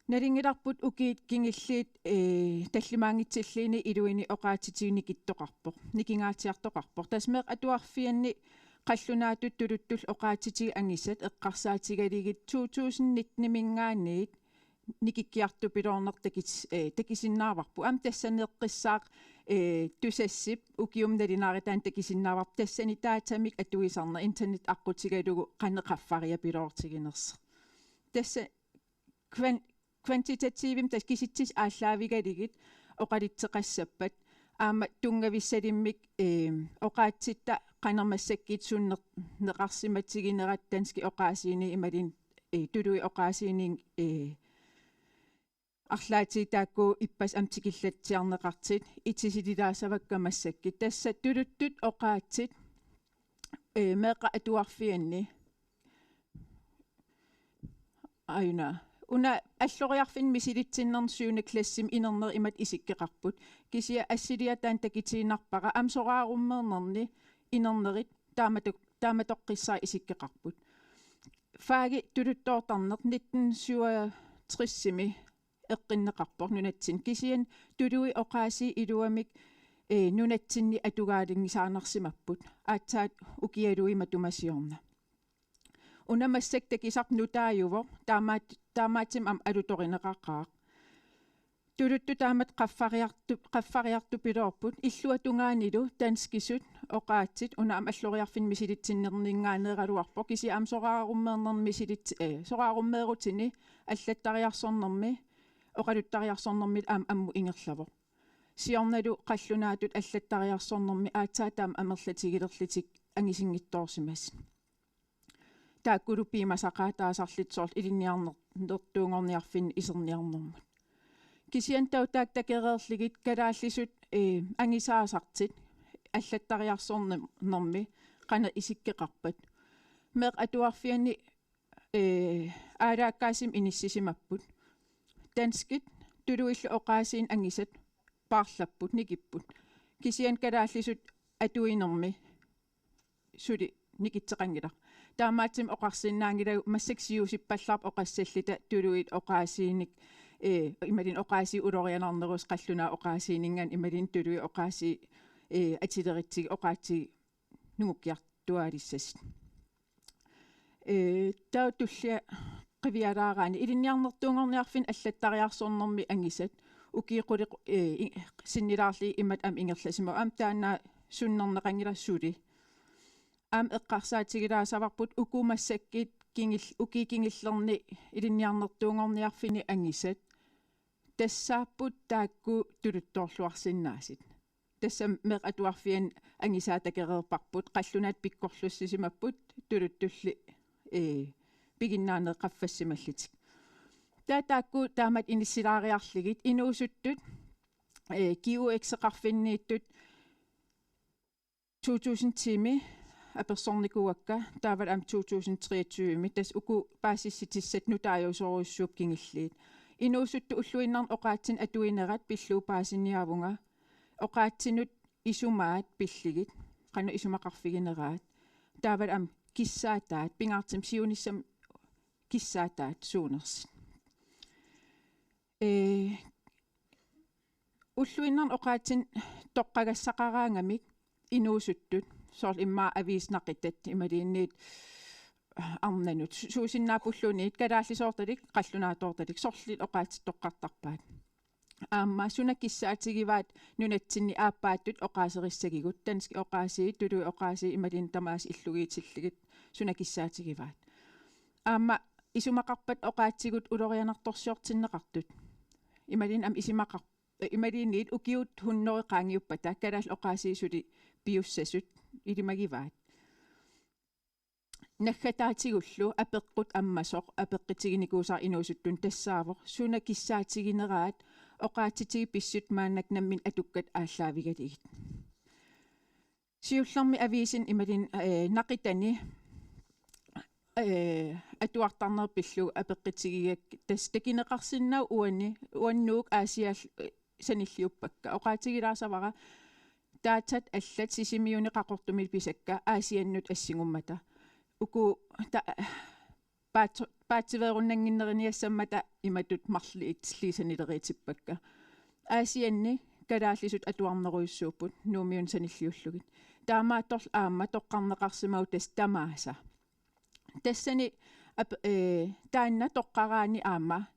налингиларпут укиит кингиллиит таллимаангитсиллиини илуини оqaатитигникиттоқарпоқ никингаатиартоқарпоқ тасмеқ атуарфианни qallunaatut tuluttul oqaatitigi angisat eqqarsaatigaligit 2019 mingaaniit nikikkiartu pilorner takisinnaarvarpu am tassaneeqqissaaq tusassip ukiumnalinaaritaan takisinnaarvarp tassani taatsamik atuisarner internet aqqutigalugu qaneqaffaria piloortiginersa tassa kvantitativim taskisitsis aalлаавигалигит oqalitteqassappat аама тунгависсалиммик оqaatsitta qanermassakkiit sunner neqarsimatsigинерат тански оqaasiini ималин тулуи оqaasiini арлаатиитаакку иппас амтикиллатсиарнеқартит итсисилилаасавакка массакки тасса тулуттут оqaатсит меэqa атуарфианни айна уна аллориарфин мисилитсиннернсууна классим инернер имат исиккеқарпут кисия ассилиатаан такитиинарпара амсорааруммернерни инернерит тааматоққиссаа исиккеқарпут фааги тулуттоортарнер 1967-ми эққиннеқарпор нунатсин кисиан тулуи оqaasi илуамик нунатсинни атугаалингисаарнарсимаппут аатсаат укиалуи матумасиорна унамассак такисарп нутааюво таамаатим ам алуторинеқаққаақ тулутту таамат qaffariartu пилоорпут иллуатунгаанилу танскисут оqaатсит уна ам аллориарфин мисилитсиннернингаанеералуарпо киси ам сорааруммеернерни мисилит сорааруммеерутини аллаттариарсорнерми оқалуттариарсорнерми ам амму ингерлаво сиорналу қаллунаатут аллаттариарсорнерми аатсаатаам амерлатигилерлитик ангисингитторсимас тааккулуппиимасақаатаасарлитсоор илинниарнертуунгорниарфин исерниарнэрмут кисиан таутаактакереерлигит калааллисут ангисаасартит аллаттариарсорнерми қана исиккеқарпат меқ атуарфиани аалааккаасим иниссисимаппут танскит тулуиллу оqaasiin ангисат paarlapпут никиппут кисиан калааллисут атуинерми сули никитсеқангила таамаатсим оқарсиннаангилагу массаксиусиппаллаарп оқассаллита тулуит оqaasiiник ималин оqaasi улорианарнерус қаллунаа оqaasiinингаан ималин тулуи оqaasi атилеритсиг оqaatсиг нугуккиартуалиссас таутуллиа qiviyalaaраани илинниарнертуунгорниарфин аллаттариарсорнэрми ангисат укииқулеқ синнилаарли имат ам ингерласимо ам таанаа суннернеқангилассули ам эққарсаатигилаасаварпут укумассаккит укикингиллерни илинниарнертуунгорниарфини ангисат тассааппут таакку тулуттоорлуарсиннаасит тассам меқ атуарфиан ангисаатакереерпарпут қаллунаат пиккорлуссисимаппут тулуттулли пигиннаанеққаффассималлитик таатаакку таамат иниссилаариарлигит инуусуттут QX-эқарфиннииттут 2000-тими аперсорникуакка таавал ам 2023-ми тас уку паасисситиссат нутаажусоруйуссууп кингиллиит инуусутту уллуиннарн оqaатсин атуинерат пиллуу паасинниавунга оqaатсинут исумаат пиллигит қану исумақарфигинераат таавал ам киссаатаат пингаартим сиуниссам киссаатаат суунерс уллуиннарн оqaатсин тоққагассақараангамик инуусуттут соор иммаа авииснақитат ималиинниит арнанут суусиннаапуллуниит калааллисоорталик қаллунаатоорталик сорлит оqaатсит тоққартарпаат аама сунаккиссаатигиваат нунатсинни ааппааттут оqaасериссагигут тански оqaасии тулуи оqaасии ималин тамаас иллугиитиллигит сунаккиссаатигиваат аама исумақарпат оqaатсигут улорианарторсиортиннеқартут ималин ам исимақар ималиинниит укиут хуннериқаангиуппата калаал оqaасии сули пиуссасут илимагиваат наггатаатигуллу апеққут аммасоқ апеққитигиникуусаар инуусуттун тассаавоқ сунаккиссаатигинераат оqaатитиги писсут мааннак наммин атуккат ааллаавигалигит сиуллерми авиисин ималин нақитани атуартарнерпиллу апеққитигигак тас такинеқарсиннау уаннуук аасиал саниллиуппакка оqaатигилаасавара таатсат аллат сисимиунеқақортуми писакка аасианнут ассигуммата уку паатсиверуннангиннериниассаммата иматут марли итслисанилериитиппакка аасианни калааллисут атуарнеруйуссууппут нуумиун саниллиуллугит таамаатторл аама тоққарнеқарсимау тас тамааса тассани таанна тоққараани аама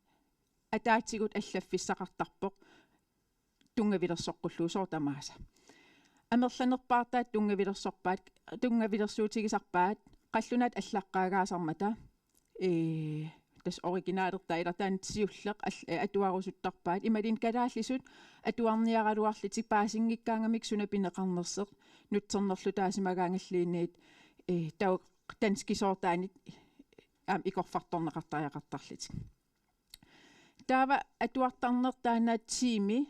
атаатигут аллаффиссақартарпоқ тунгавилерсоққуллуу соортамааса амерланерпаартаат тунгавилерсуутигисарпаат қаллунаат аллаққаагаасармата тас оригинаалерта илартаан сиуллеқ атуарусуттарпаат ималин калааллисут атуарниаралуарлитик паасингиккаангамик сунапинеқарнерсеқ нутсернерлу таасимагаангаллиинниит тау танскисоортаанит аам икорфарторнеқартариақартарлитик таава атуартарнертаанаат тими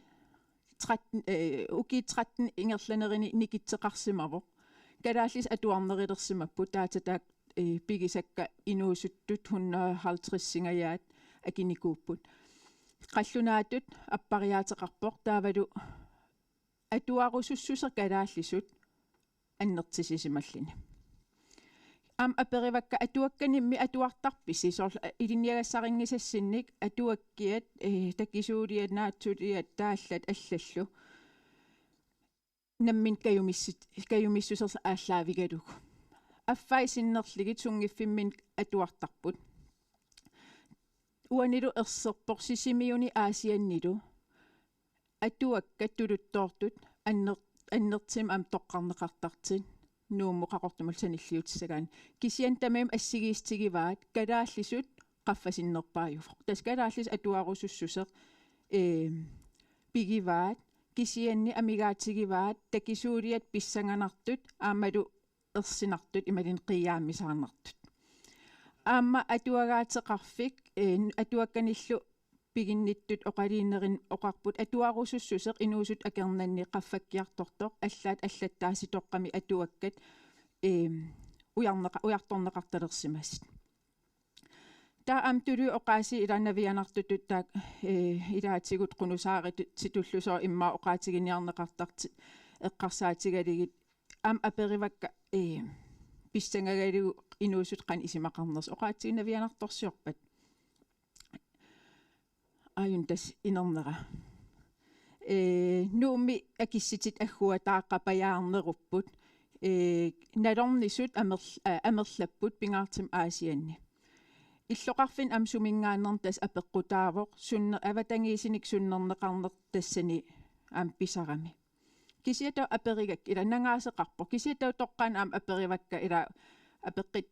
13 ингерланерини никитсеқарсимаво калааллис атуарнерилерсимаппу таататаак пигисакка инуусуттут 150 акиникууппут қаллунаатут аппариаатеқарпоқ таавалу атуарусуссусер калааллисут аннертисисималлини ам аперивакка атуакканимми атуартарписи соор илинниагассарингисассинник атуаккиат такисуулиат наатсулиат тааллат аллаллу наммин каюмиссусерс ааллаавигалугу аффайсиннерлигит сунгиффиммин атуартарпут уанилу ерсерпорсисимиуни аасианнилу атуаккат тулуттоортут аннертим ам тоққарнеқартартин нууммоқақортумал саниллиутиссагаан кисиан тамаим ассигиистигиваат калааллисут qaffasinnерпааюфоқ тас калааллис атуарусуссусеқ пигиваат кисианни амигаатигиваат такисуулиат писсанганартут аамалу ерсинартут ималин қиааммисаарнартут аама атуагаатеқарфик атуакканиллу пигинниттут оқалиинерин оқарпут атуарусуссусеқ инуусут акернанни qaffakkiartortoq аллаат аллаттааситоққами атуаккат уярторнеқарталерсимасит таа амтулу оқааси иланавианартутут таак илаатигут қунусаарит ситуллусоо иммаа оқаатигиниарнеқартарти эққарсаатигалигит ам аперивакка писсангагалигу инуусут қан исимақарнерс оқаатигинавианарторсиорпат аюн тас инернера нууми акисситит аггуа тааққапаяарнеруппут налорнисут амерлаппут пингаартим аасианни иллоқарфин амсумингааннер тас апеққутаавоқ сунне аватангиисиник суннернеқарнер тассани ам писарами кисиата аперигак ила нангаасеқарпо кисиата тоққаан ам аперивакка ила апеққит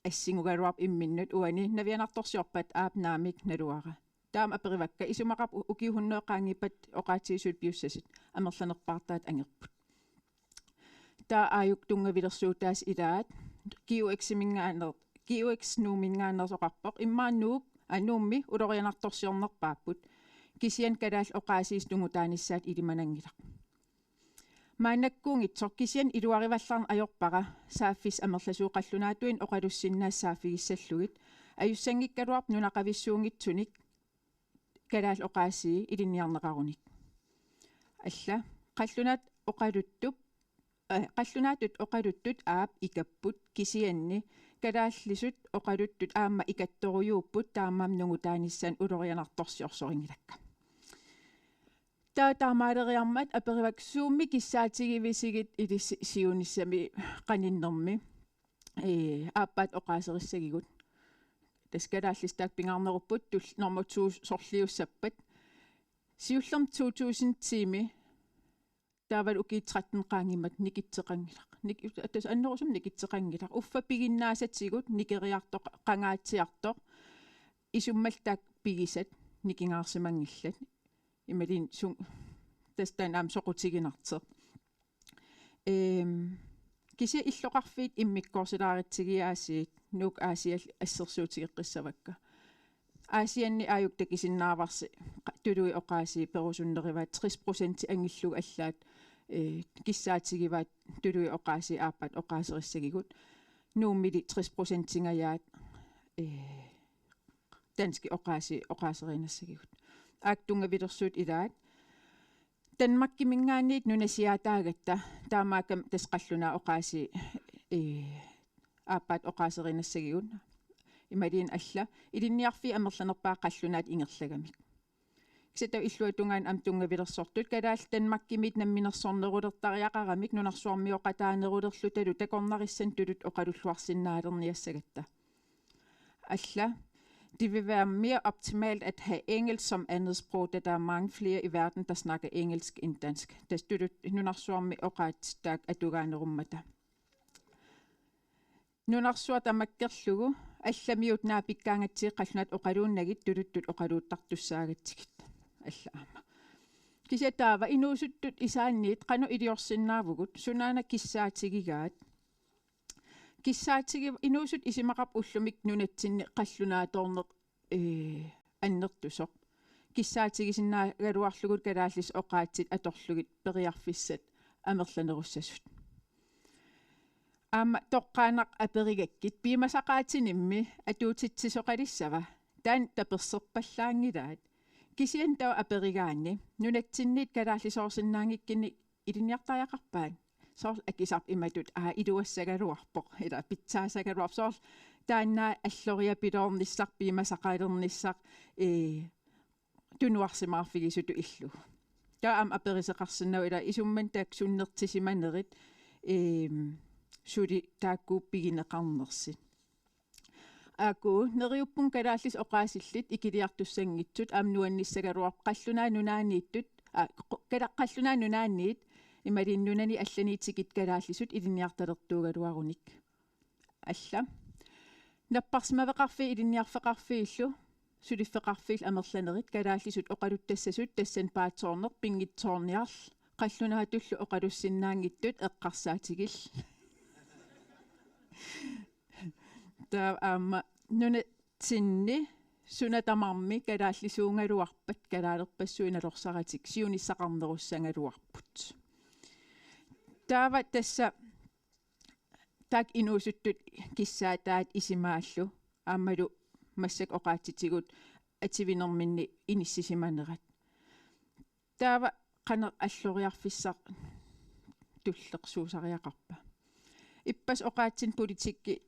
ассингугалуарп имминнут уани навианарторсиорпат аапнаамик налуара таам аперивакка исумақап укиухуннеқаангиппат оқаатигисуут пиуссасит амерланерпаартаат ангерпут таа ааюк тунгавилерсуутаас илаат QX нуумингаанерсоқарпоқ иммааннуук ануумми улорианарторсиорнерпааппут кисиан калаал оқаасиис тунгутааниссаат илиманангилақ маанаккуунгитсор кисиан илуаривалларн ajorpara сааффис амерласууқаллунаатуин оқалуссиннаассааффигиссаллугит аюссангиккалуарп нунақависсуунгитсуник калаал оқаасии илинниарнеқаруник алла қаллунаатут оқалуттут аап икаппут кисианни калааллисут оқалуттут аама икатторуйууппут таамаам нугутааниссaan улорианарторсиорсорингилакка таамаалериармат аперивак суумми киссаатигивисигит илиссиуниссами qanиннэрми ааппаат оқаасериссагигут таскалааллистаак пингаарнеруппут тул норматсуу сорлиуссаппат сиуллерм 2000 тими таавал уки 13 qaangimmat nikitseqangilaq атас аннерусум никитсеқангилақ уффа пигиннаасатсигут никериартоқ qangaatiartoq исуммалтаак пигисат никингаарсимангиллат ималин сум тастан аам соқутигинартеқ киси иллоқарфиит иммиккорсилааритсигиаасиит нук аасиал ассерсуутигеққиссавакка аасианни ааюк такисиннааварси тулуи оқааси перусуннериваат 30% ангиллуг аллаат киссаатигиваат тулуи оқааси ааппат оқаасериссагигут нууммили 30% сингаяат дански оқаасеринассагигут аактунгавилерсуут илаат Danmarkkimingaanniit nunasiaataagatta taamaakam tasqalluna oqaasi aappaat oqaaserinassagigun imaliin alla ilinniarfi amerlanerpaa qallunaat ingerlagamik кисата иллуатунгаан ам тунгавилерсортут калаал танмаккимит намминерсорнерулертариақарамик нунарсуармиоқатаанерулерлу талу такорнариссан тулут оқалуллуарсиннаалерниассагатта alla. Det vil være mere optimalt at have engelsk som andetsprog, da der er mange flere i verden, der snakker engelsk end dansk. Der støtter nunarsuarmi oqaattak atugaanarummata. Nunarsuartamakkerlugu allamiut naapikkaangatsi qallunat oqaluunnagit tuluttut oqaluuttartussaagatigit allaama. Kisataava inuusuttut isaanniit qanu iliorsinnaavugut sunaana kissaaatigigaat киссаатиги инуусут исимақап уллумик нунатсинни қаллунааторнеқ аннертусоқ киссаатигисиннаа галуарлугут калааллис оқаатсит аторлугит периарфиссат амерланеруссасут аама тоққаанақ аперигаккит пимасақаатинимми атуутитсисоқалиссава таан таперсерпаллаангилаат кисиан таа аперигаанни нунатсинниит калааллисоорсиннаангиккини илиниартаяқарпаан så akisap imatut iduassagaluarpoq ila pitsaasagaluarp så taanna alloria pidornissaq piimasaqaalernissaq tunuarsimaarfigisut illu taam aperiseqarsinnau ila isumman taaksunnertisimanerit suli taakkuuppigineqarnersit aku neriuppun kalaallis oqaasillit ikiliartussangitsut amnuannissagaluarp qallunaa nunaaniittut qallunaa nunaanniit ималиннунани алланиитикит калааллисут илинниарталертуугалуаруник алла наппарсимавеқарфи илинниарфеқарфииллу сулиффеқарфиил амерланерит калааллисут оқалуттассасут тассан паатсоорнер пингитсоорниарл қаллунаатуллу оқалуссиннаангиттут эққарсаатигил та нуна тинни сунатамарми калааллисуунгалуарпат калаалерпассуиналорсаратик сиунissaqarnerussангалуарпут таава тасса так инуусуттут киссаатаат исимааллу аамалу массак оqaатитигут ативинерминни иниссисиманерат таава qana аллориарфиссақ туллерсуусариақарпа иппас оqaатсин политикки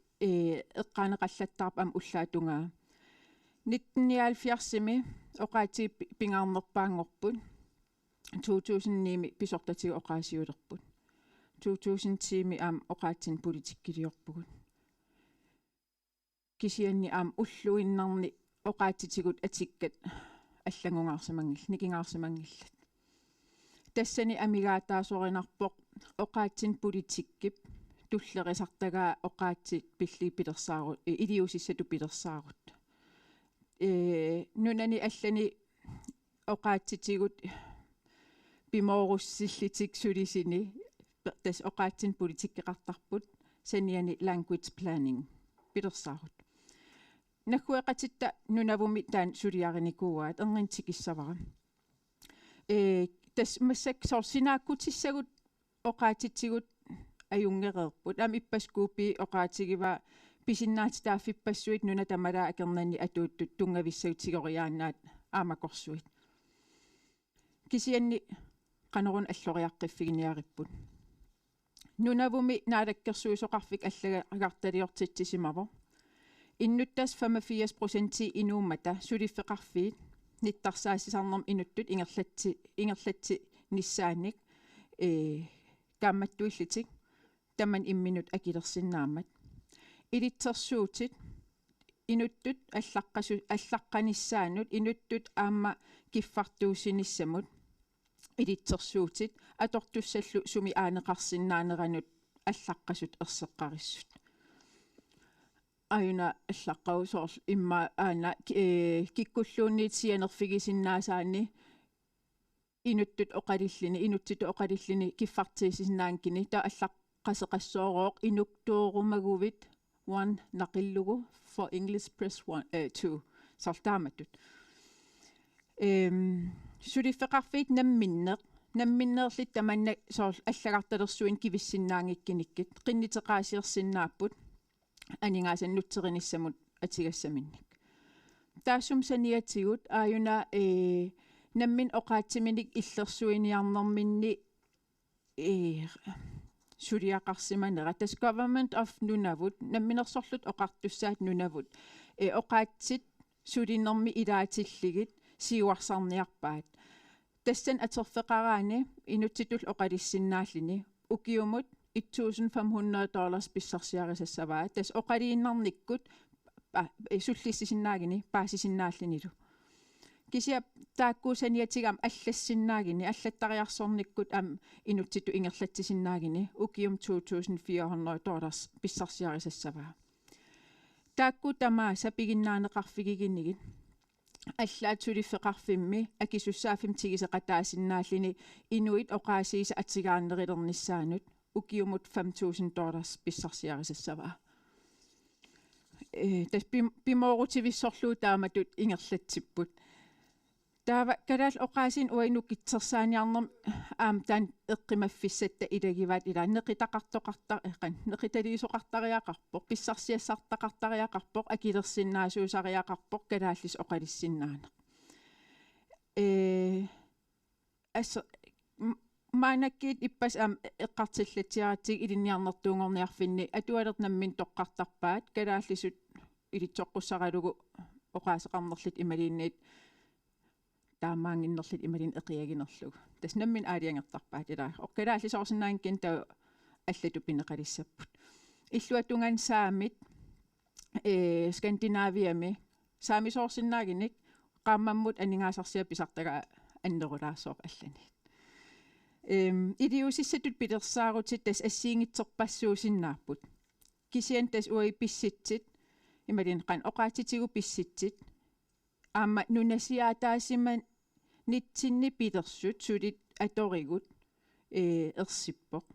эққаанеқаллаттарп ам уллаатунгаа 1979-ми оqaати пингаарнерпаангорпут 2009-ми писортатига оqaасиулерпут 2010-ми ам оqaатсин политиккилиорпугут кисианни ам уллуиннарни оqaатитигут атиккат аллагунгаарсимангил никингаарсимангиллат тассани амигаатаасоринарпоқ оqaатсин политиккип туллерисартагаа оqaатсит пилли пилерсаарут илиусиссату пилерсаарут нунани аллани оqaатитигут пимооруссиллитик сулисини тас оqaатсин политиккеқартарпут саниани language planning пилерсаарут нахуэқатитта нунавуми таан сулиариникууаат эрнинтикиссавара тас массак сорсинааккутиссагут оqaатитигут аюнгереерпут ам иппаскуупи оqaатигива писиннаати тааффиппассуит нуна тамалаа акернани атууттут тунгависсагутигориааннаат аамакорсуит кисианни qanорун аллориаққиффигиниариппут нунавуми наалаккерсуисоқарфик аллага агарталиортитсимаво иннуттас 85% инууммата сулиффеқарфиит ниттарсаассисарнерм инуттут ингерлатси ниссааник камматтуиллитик таман имминут акилерсиннаамат илитсерсуутит инуттут аллаққаниссаанут инуттут аама киффартуусиниссамут илитсерсуутит атортуссаллу суми аанеқарсиннаанеранут аллаққасут ерсеққариссут аюна аллаққау соорл имма аана киккуллуунниитсианерфигисиннаасаани инуттут оқалиллини инуттиту оқалиллини киффартиисиннаанкини та аллаққасеқассоорооқ инуктуурумагувит 1 naqillugu for English press 2 сартааматтут сулиффеқарфиит намминнерлит таманна соорл аллагарталерсуин кивиссиннаангиккиниккит qinнитеқаасиерсиннааппут анингаасаннутсериниссамут атигассаминник таассум саниатигут ааюна наммин оqaатсиминик иллерсуиниарнэрминни сулиақарсиманера тас government of нунавут намминерсорлут оқартуссаат нунавут оqaатсит сулиннэрми илаатиллигит siuarsarniarpaat tassan aterfeqaraani inutsitul oqalissinnaallini ukiumut $1,500 pissarsiarisassavaa tas oqaliinnarnikkut sullissisinnaagini paasisinnaallinilu kisia taakkuusaniatigam allassinnаагini аллаттариарсорниккут инутситу ингерлатсисиннаагини укиум $2,400 писсарсиарисассаваа таакку тамаа сапигиннаанеқарфигигиннигит аллаатсулиффеқарфимми акисуссаафим тигисеқатаасиннааллини инуит оқаасииса атигаарнерилернissaanut укиумут $5,000 писсарсиарисассаваа тас пимоорутивиссорлуу тааматут ингерлатсиппут таава калаал оқаасин уайну китсерсааниарнер таан эққимаффиссатта илагиваат ила неқитақартоқартар эқан неқиталиисоқартариақарпоқ писсарсиассартақартариақарпоқ акилерсиннаасуусариақарпоқ калааллис оқалиссиннаана аса маанаккиит иппас эққартиллатсиаратсиг илинниарнертуунгорниарфинни атуалернаммин тоққартарпаат калааллисут илитсоққуссаралугу оқаасеқарнерлит ималиинниит таамаангиннерлит ималин эқиагинерлугу тас наммин аалиангертарпаат илаа оқкалааллисоорсинаангкин таа аллату пинеқалиссаппут иллуатунгаан саамит скандинавиами саамисоорсинаагиник qaammammut aningaasarsia pisartaga annerulaassooq allani idiusissatut pilersaarutit tas assiingitserpassuusinnaaput kisian tas uai pissitsit imalin qan oqaatitigu pissitsit aamma nunasiaataasimman nitsinni pilersut sulit atorigut ersippoq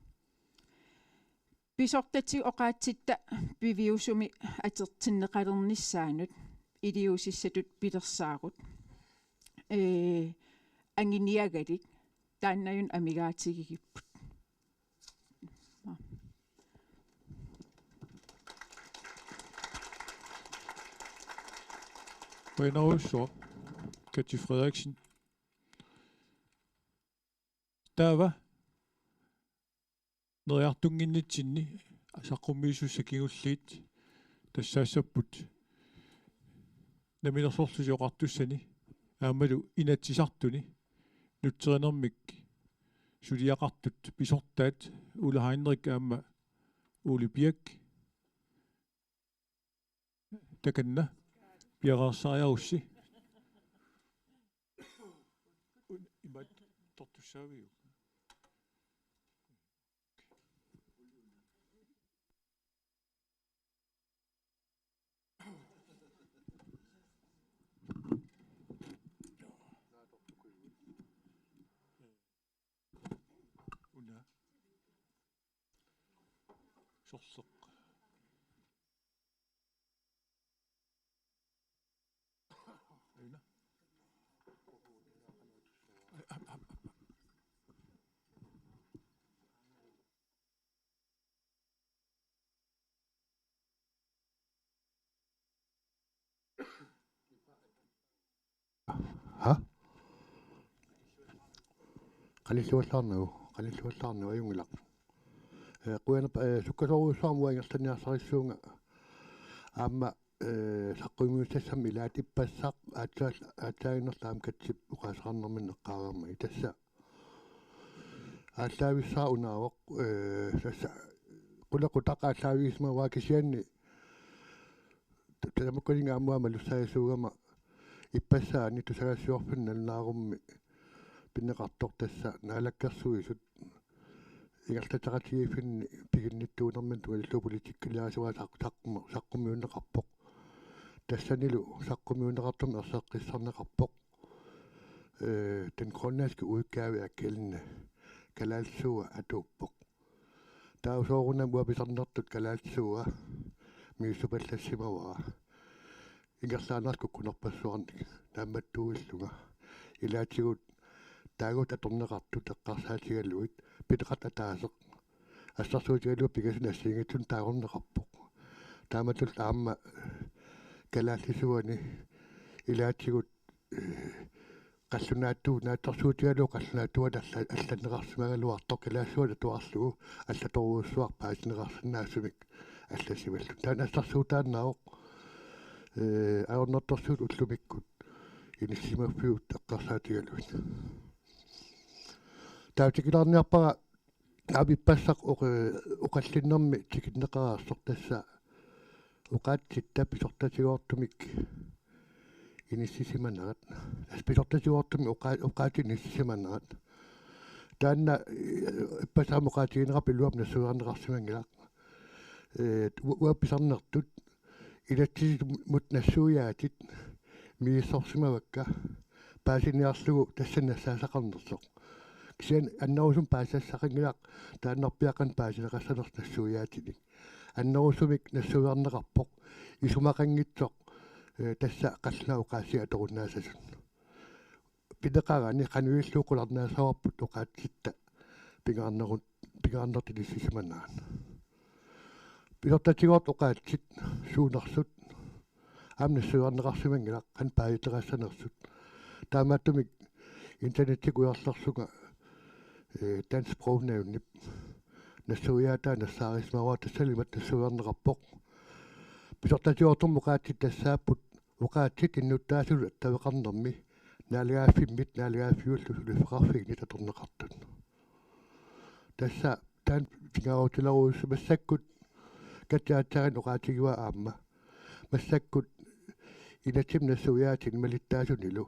pisortatig oqaatsitta piviusumi atertinneqalernissaanut idiusissatut pilersaagut anginiagalit тааннаюн амигаатигигиппут
Renausor Katja Frederiksen taava neriartunginnitsinni asaqqumiisussakigulliit тассаассаппут намилерсорлусиоқартуссани аамалу инатсисартуни нутсеринермик сулиақартут писортаат Ула Хайнрик аама улипиак таканна пиараарсариарусси имат тортуссаавиу sorseq ayna
ha qalilluallarnu ayungilaq quena sukkasoruussaarmu angertaniarsarisuunga aamma saqquimiussassammi laatippassaaq aatlaaginerlaam katsip uqaasaqarnermin eqqaarerma itassa ааллаависсаа унаавоқ сасса qulaqutaqaallaавиисма кисианни таламаккалинга аммуама луссаасуугама иппассаани тусагассуорпин налнаарумми пиннеқартор тасса наалаккерсуисут игалтатаратигифинни пигинниттуунермин тугаллу политиккилаасуа саққумиуннеқарпоқ тассанилу саққумиуннеқартум ерсеққиссарнеқарпоқ den grønlandske udgave af gældende Kalalsua Adopbog. Der er jo så rundt om, hvor vi sådan noget Kalalsua med Superlassimawa. Ingen slags skulle kunne oppassere, der med duellunger. I lader jo, der er jo der drømmer ret, der græsser til at løbe. Bedret at der er så. Altså så er det jo ikke sådan at synge, der er rundt rapport. Der er med til arme Kalalsuani. I lader jo qallunaattu naattarsuutialu qallunaattuat алланеқарсимагалуартор калаассуата туарлугу аллаторуусsuarpaasineqarsinnaasumik алласиваллу таан ассарсуутааннаавоқ аорнэрторсуут уллумиккут инисимаффиу таккарсаатигалуит таутикилаарниарпара абиппассақ оқаллиннэрми тикиннеқараассор тасса уқаатсит таписортатигоортумик иниссисиманерат асписортатигоортуми уқаатин иниссисиманерат таанна иппасаамоқаатигинерапи луапна суарнеқарсимангилақ уапписарнертут илатсисит мут нассуяатит мииссорсимавакка паасиниарлугу тассанассаасақарнерсоқ кисиан аннерусум паасассақангилақ тааннерпиаққан паасинеқассанерс нассуяатиник аннерусумик нассуарнеқарпоқ исумақангитсоқ тасса қаллау қаасиа торуннаасасун пидеқарани қануиллуукуларнаасаварпут оқаатситта пигаарнертилиссисиманаан пилортатигоорт оқаатсит суунарсут амна суарнеқарсимангилақ қан паалитерассанерсут таамааттумик интернеттик уерларсуга данспровнавнип нассуяатаа нассаарисмаваа тассалимат нассуарнеқарпоқ пилортатигоортум оқаатсит тассааппут оқаатсит иннуттаасулу аттавеқарнерми наалгааффиммит наалгааффиуллу сулифеқарфигни таторнеқартут тасса таан тигаутиларуус массаккут катаатсарин оқаатигуа аама массаккут инатим нассуяатин малиттаасунилу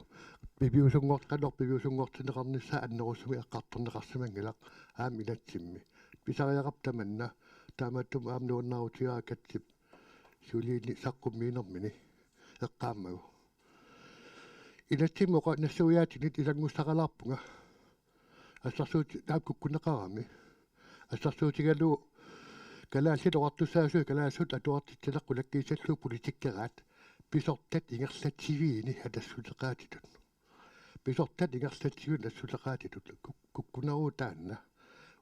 пивиусунгортинеқарнissaа аннерусуми эққарторнеқарсимангилақ аами инатсимми писариақап таманна таамааттум аамнууннарутигаа катсип сулиини саққуммиинермини эққааммагу инатсимоқа нассуяатинит илангуссақалаарпунга ассарсуути тааккуккунеқарами ассарсуутигалу калаалли тоқартуссаасуи калаассут атуартитсилаққу лаккиисаллуу политиккераат писортат ингерлатсивиини атассутеқаатитут писортат ингерлатсивиин тассутеқаатитут куккунаруу таанна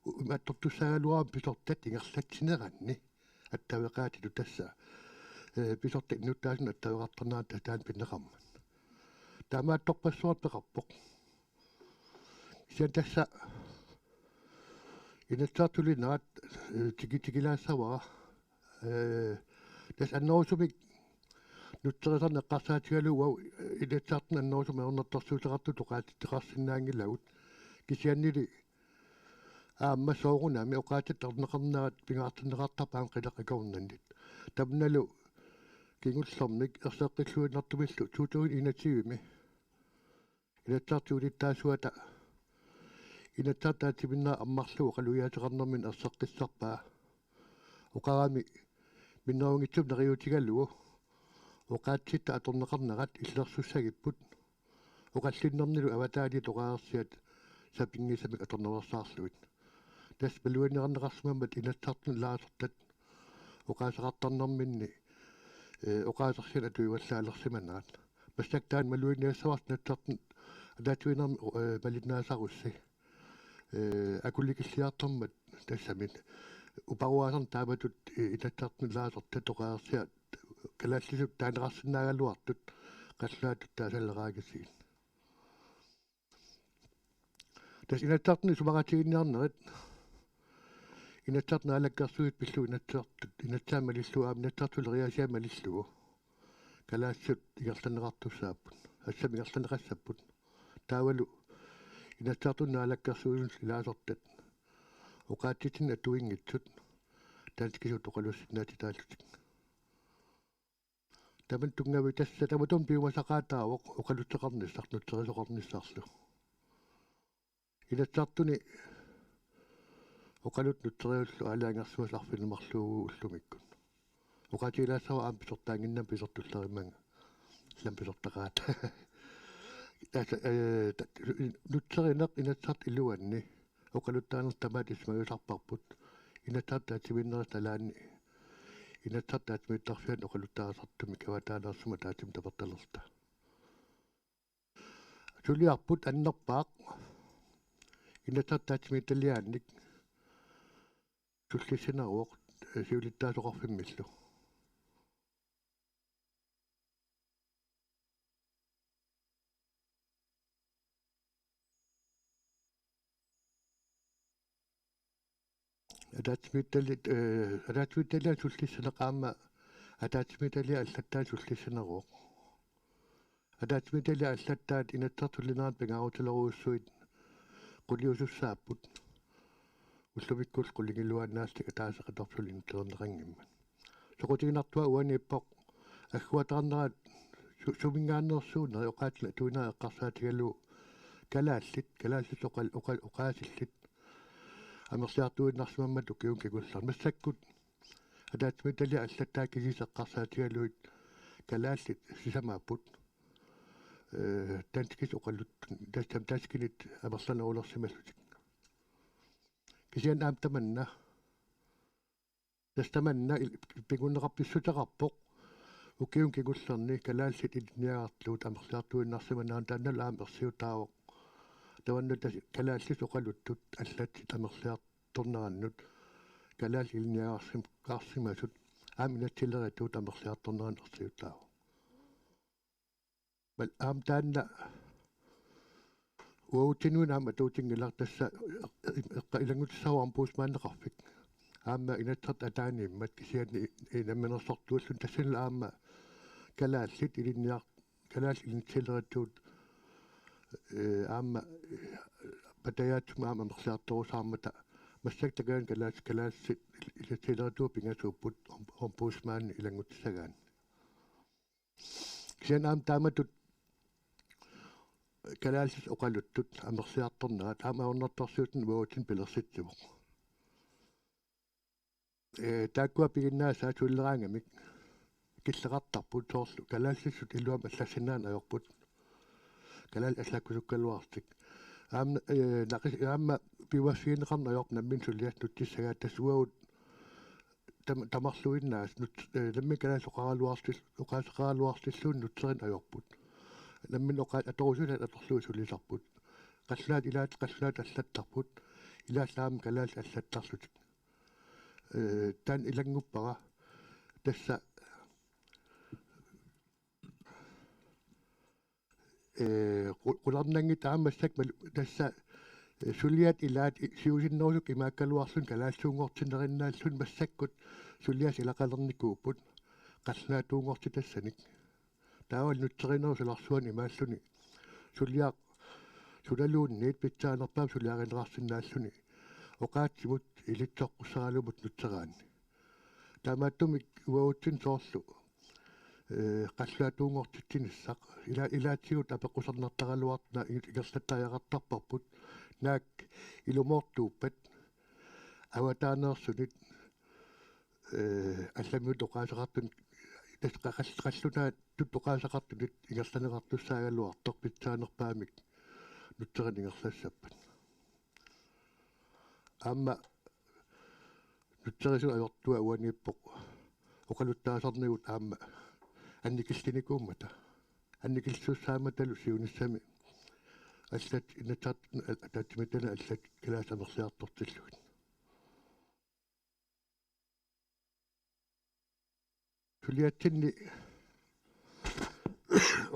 иматтортуссаагалуарам писортат ингерлатсинеранни аттавеқаатитут тасса писортат инуттаасун аттавеқартарнаат таан пиннеқарман таамаатторпассуар пеқарпоқ сиан тасса инаттаартулинаат тигилаассавара тас аннерусумик нуттерисарне эққарсаатигалугау инаттаартна аннерусуми ернертарсуутеқарту тоқаатиттеқарсинаангилагут кисианнили аама соорунами оқаатит тернеқарнаат пингаартинеқартарпаан қилеқакорнаннит тамналу кингуллэрмик ерсеққиллуинартумиллу туутуин инатсивими инаттаартуулиттаасуата инаттаатаатиминна аммарлугу қалуяатеқарнэрмин ерсеққиссарпаа оқарами миннерунгитсуп нериутигаллугу оқаатситта аторнеқарнерат иллерсуссагиппут оқаллиннэрнилу аватаали тоқаарсиат сапингисамик аторнерсаарлуит тас палуинеқарнеқарсимамат инаттаартну лаасертат оқаасеқартарнэрминни оқаасерсила туиваллаалерсиманаат пассактаан малуинниассаварс наттартн алаатуинерми малиннаасарусси акулликиллиартормат тассамит упаруаасарн тааматут инаттартну лаасерта тоқаарсиат калааллисуп таанеқарсинаагалуартут қаллаатут таасаллераагисигин тас инаттартни сумаратигинниарнерит инаттартна алаккарсуит пиллу инаттартут инаттаамалиллу инаттартулериасиамалиллугу калаассут игерланеқартуссааппут ассами игерланеқассаппут таавалу инаттартунна алаккарсуилун илаасортат оқаатитин атуингитсут таанскисут тоқалуссиннаати тааллутик таман тунгави тасса таматун пиумасақаатаавоқ оқалуттеқарниссарнутсерисоқарниссарлу инаттартуни оқалут нутсериуллу алаангерсуасарфинумарлуугу уллумиккун оқаатилаассава аам писортаангиннам писортуллеримманга лам писортақаат нутсеринеқ инаттарт илуанни оқалуттаанертамаат исмагусарпарпут инаттартаат сивиннерис талаани инаттартаат миттарфиан оқалуттаарсартуми каватаанерсума таатим таперталерта сулиарпут аннерпаақ инаттартаат митталиаанник суллисинеруоқ сиулиттаасоқарфиммиллу атаатмитталиа суллиссинеқаама атаатмитталиа аллаттаа суллиссинеруоқ атаатмитали аллаттаат инаттартуллинаат пингаарутилеруусsuit qulliusussaapпут уллумиккул qulligilluannaallик атаасеқаторсулин тернеқангимма соқутигинартуа уанииппоқ аггуатарнерат сумингааннерсуунери оқаатла туинаа эққарсаатигалу калааллит оқаасиллит амерсиартуиннарсимаммат укиун кигуллар массаккут атаатмитали аллаттаа кисисеққарсаатигалуит калааллит сисамааппут танскис оқаллут таскинит амерсанерулерсималлутик кисиан аамтаманна тастаманна пигуннеқарписсутеқарпоқ укиун кигуллерни калааллит илниаарлуут амерсиартуиннарсиманаан тааннал аам ерсиутаавоқ таваннут калааллис оқалуттут аллатит амерсиарторнераннут калаал илниаарсим каарсимасут ааминатсилеритуут амерсиарторнеран ерсиутаавоқ бал аам таанна уутинуун аама туутингилар тасса илангутсауарм пуусмааннеқарфик аама инатсерт атааниммат кисиани намминерсортууллун тассала аама калааллит илинниар калаал илинтилеритуут аама патаяатсума аама мерсиарторусаармата массак такаан калаалсит илинтилеритуу пингасууппут пуусмаанни илангутсагаан кисиан аам тааматут калаалсис оқалуттут амерсиарторнаат аама орнэрторсуутин уутин пилерситсимоқ тааккуа пигиннаасаа туллераангамик киллеқартарпут соорлу калаалсиссут илуам аллассинаан аёрпут калаал аллаккусуккалуартик аама нақис аама пивассиинеқарна аёрп наммин сулиас нутсисагаат тасуагут тамарлуиннаас намми калаал оқаасеқаралуартиллуун нутсерин аёрпут наммин оқаат аторусулат аторлуу сулисарпут қаллаат қаллаат аллаттарпут илааллаам калаал аллаттарлутик тан илангуппара тасса qulарнанги таамассак тасса сулиат илаат сиусиннерусук имааккалуарлун калаалсуунгортинериннааллун массаккут сулиас илақалерникууппут қаллаатуунгорти тассаник таавал нутсеринеру суларсуан имааллуни сулиаа сулалуунниит питсаанерпаам сулиаринерарсинааллуни оқаатсимут илитсоққуссаралумут нутсераани таамааттумик уаутсин соорлу қаллаатуунгортитсиниссақ илаатсигут апеққусернартаралуартна игерлаттааяқартарпарпут наак илумоортууппат аватаанерсунит алламиут оқаасеқартун тасқақаллунаат туттоқаасеқартунит игерланеқартуссаагалуартор питсаанерпаамик нутсерин ингерлассаппат аама нутсерису аёртуа уанииппоқ оқалуттаасарнигут аама анникиллиникууммата анникиллуссааматалу сиуниссами аллат инатсарт атаатиматана аллат калаасамерсиартортиллугит сулиатсинни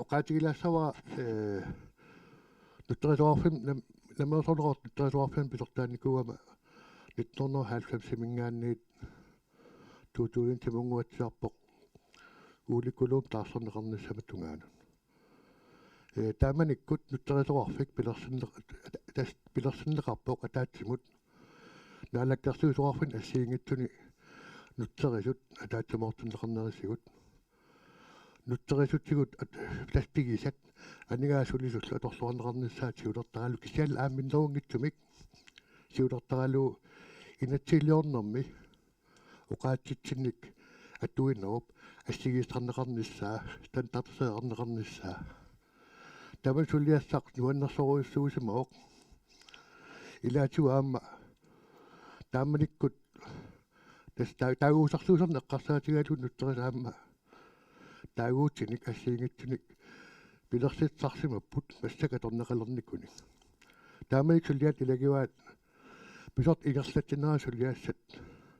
оқаатигилаассава нуттерисуарфим намерсорнерорт нуттерисуарфим писортааникуама 1990 мингаанниит туутуин тимунгуатсиарпоқ ууликкулуум таарсернеқарниссама тунгаанун тааманиккут нуттерисуарфик пилерсиннеқарпоқ атаатсимут наалаккерсуусуарфин ассиингитсуни нуттерисут атаатсимоортуннеқарнерисигут нуттерисутсигут таспигисат анигаасулисуллу аторлуарнеқарниссаат сиулертаралу кисиал аамминнерунгитсумик сиулертаралу инатсилиорнэрми оқаатситсинник аттуиннеруп ассигистрарнеқарниссаа стандартсеқарнеқарниссаа таман сулиассақ нуаннерсоруйуссуусимаоқ илаатуаама тааманиккут таагуусарсуусерне эққарсаатигаалун нуттерисаама таагуутсиник ассиингитсуник пилерситсарсимаппут массакаторнеқалерникуни тааманик сулиат илагиваат писорт игерлатсинера сулиаассат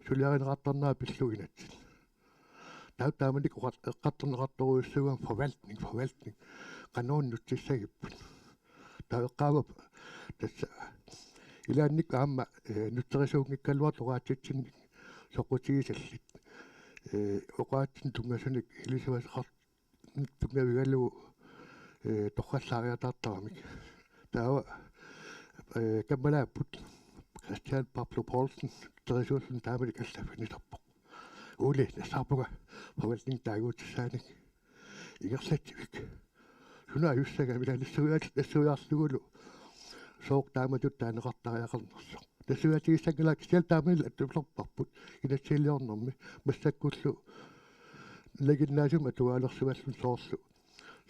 сулиаринеқартарнаа пиллугинатсит тааманик эққарторнеқарторуйуссугам forvaltning канон нутсиссагиппут таэққаава тасса илаанник аама нуттерисуунгиккалуар лугаатситсинник соқутигисаллит оқаатсин тунгасаник илисуасеқар тунгавигалу toqallaariataartaramik taava kammalaaput Christian Pablo Poulsen terisuullen taamalik allafinitarpoq uuli nassarpuga forvaltning taaguutisaanik igerlativik suna jussaga milalissuiarlugulu sooq taamatut taaneqartariaqarnersoq tassuatigissangalak sial taamil attullerparput inatsiiliornermi massakkullu leginnaasum atuaalersuallun soorlu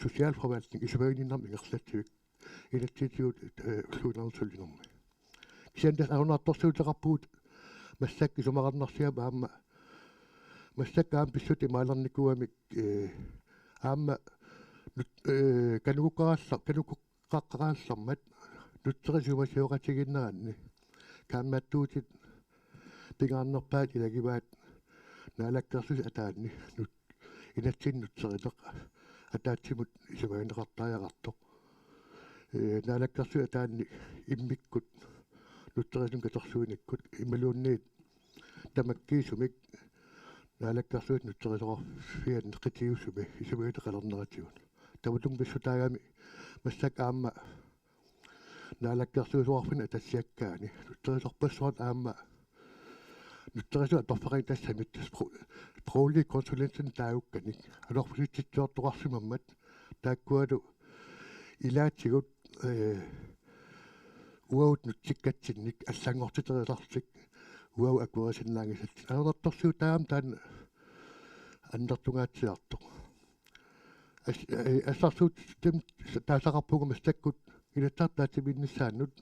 socialforvaltning isumagininnermi igerlativik inatsitiut ulluunersullinermi kisiandas aunartorsuuteqarpugut massak isumaqarnersiama aamma massakkaam pissut imaalernikuamik aamma kanukuqqaqaraallermat nutserisumasиоqatiginnaanni kaammattuutit pingaarnerpaat ilagivaat naalakkersus ataanni nut inatsinnutserileq ataatsimut isumagineqartariaqartoq naalakkersu ataanni immikkut nutserisun katersuunikkut imaluunniit tamakkiisumik naalakkersuut nutserisoqorfian qitiusumi isumagineqalerneratigun tamutung pissutaagami massak aamma naalakkersuusoqarfina tassiakkaani nutterisorpassuat aamma nutterisuat torfaqin tassamit sproglig konsulenten taagukkanik alorfusitsitsuortoqarsimammat taakkualu ilaatigut uaut nutsikkatinnik allangortiterisarlik uau akuasinnaangisat anertorsiu taam taan аннертунгааtsiartoq ассарсуут тим таасақарпуга массаккут илаттартаатиминнссааннут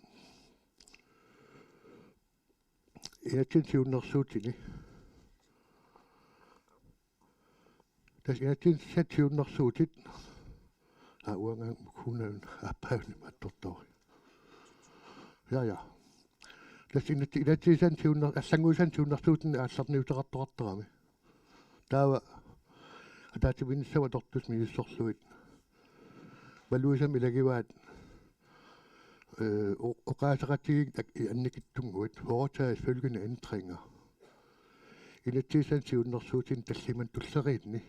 иатсинсиуннэрсуутини тас иатсинсатсиуннэрсуутит уангаан кунан аппаани маттортори я тас иатсисансиуннер аллангуисансиуннэрсуутин аалларниутеқартоқартерами таава атаатиминнссава тортус мииссорлуит валуисам илагиваат оқаасақатигик анникиттунгуит foretages følgende ændringer inatsissansiunnersuutin talliman tulleriinni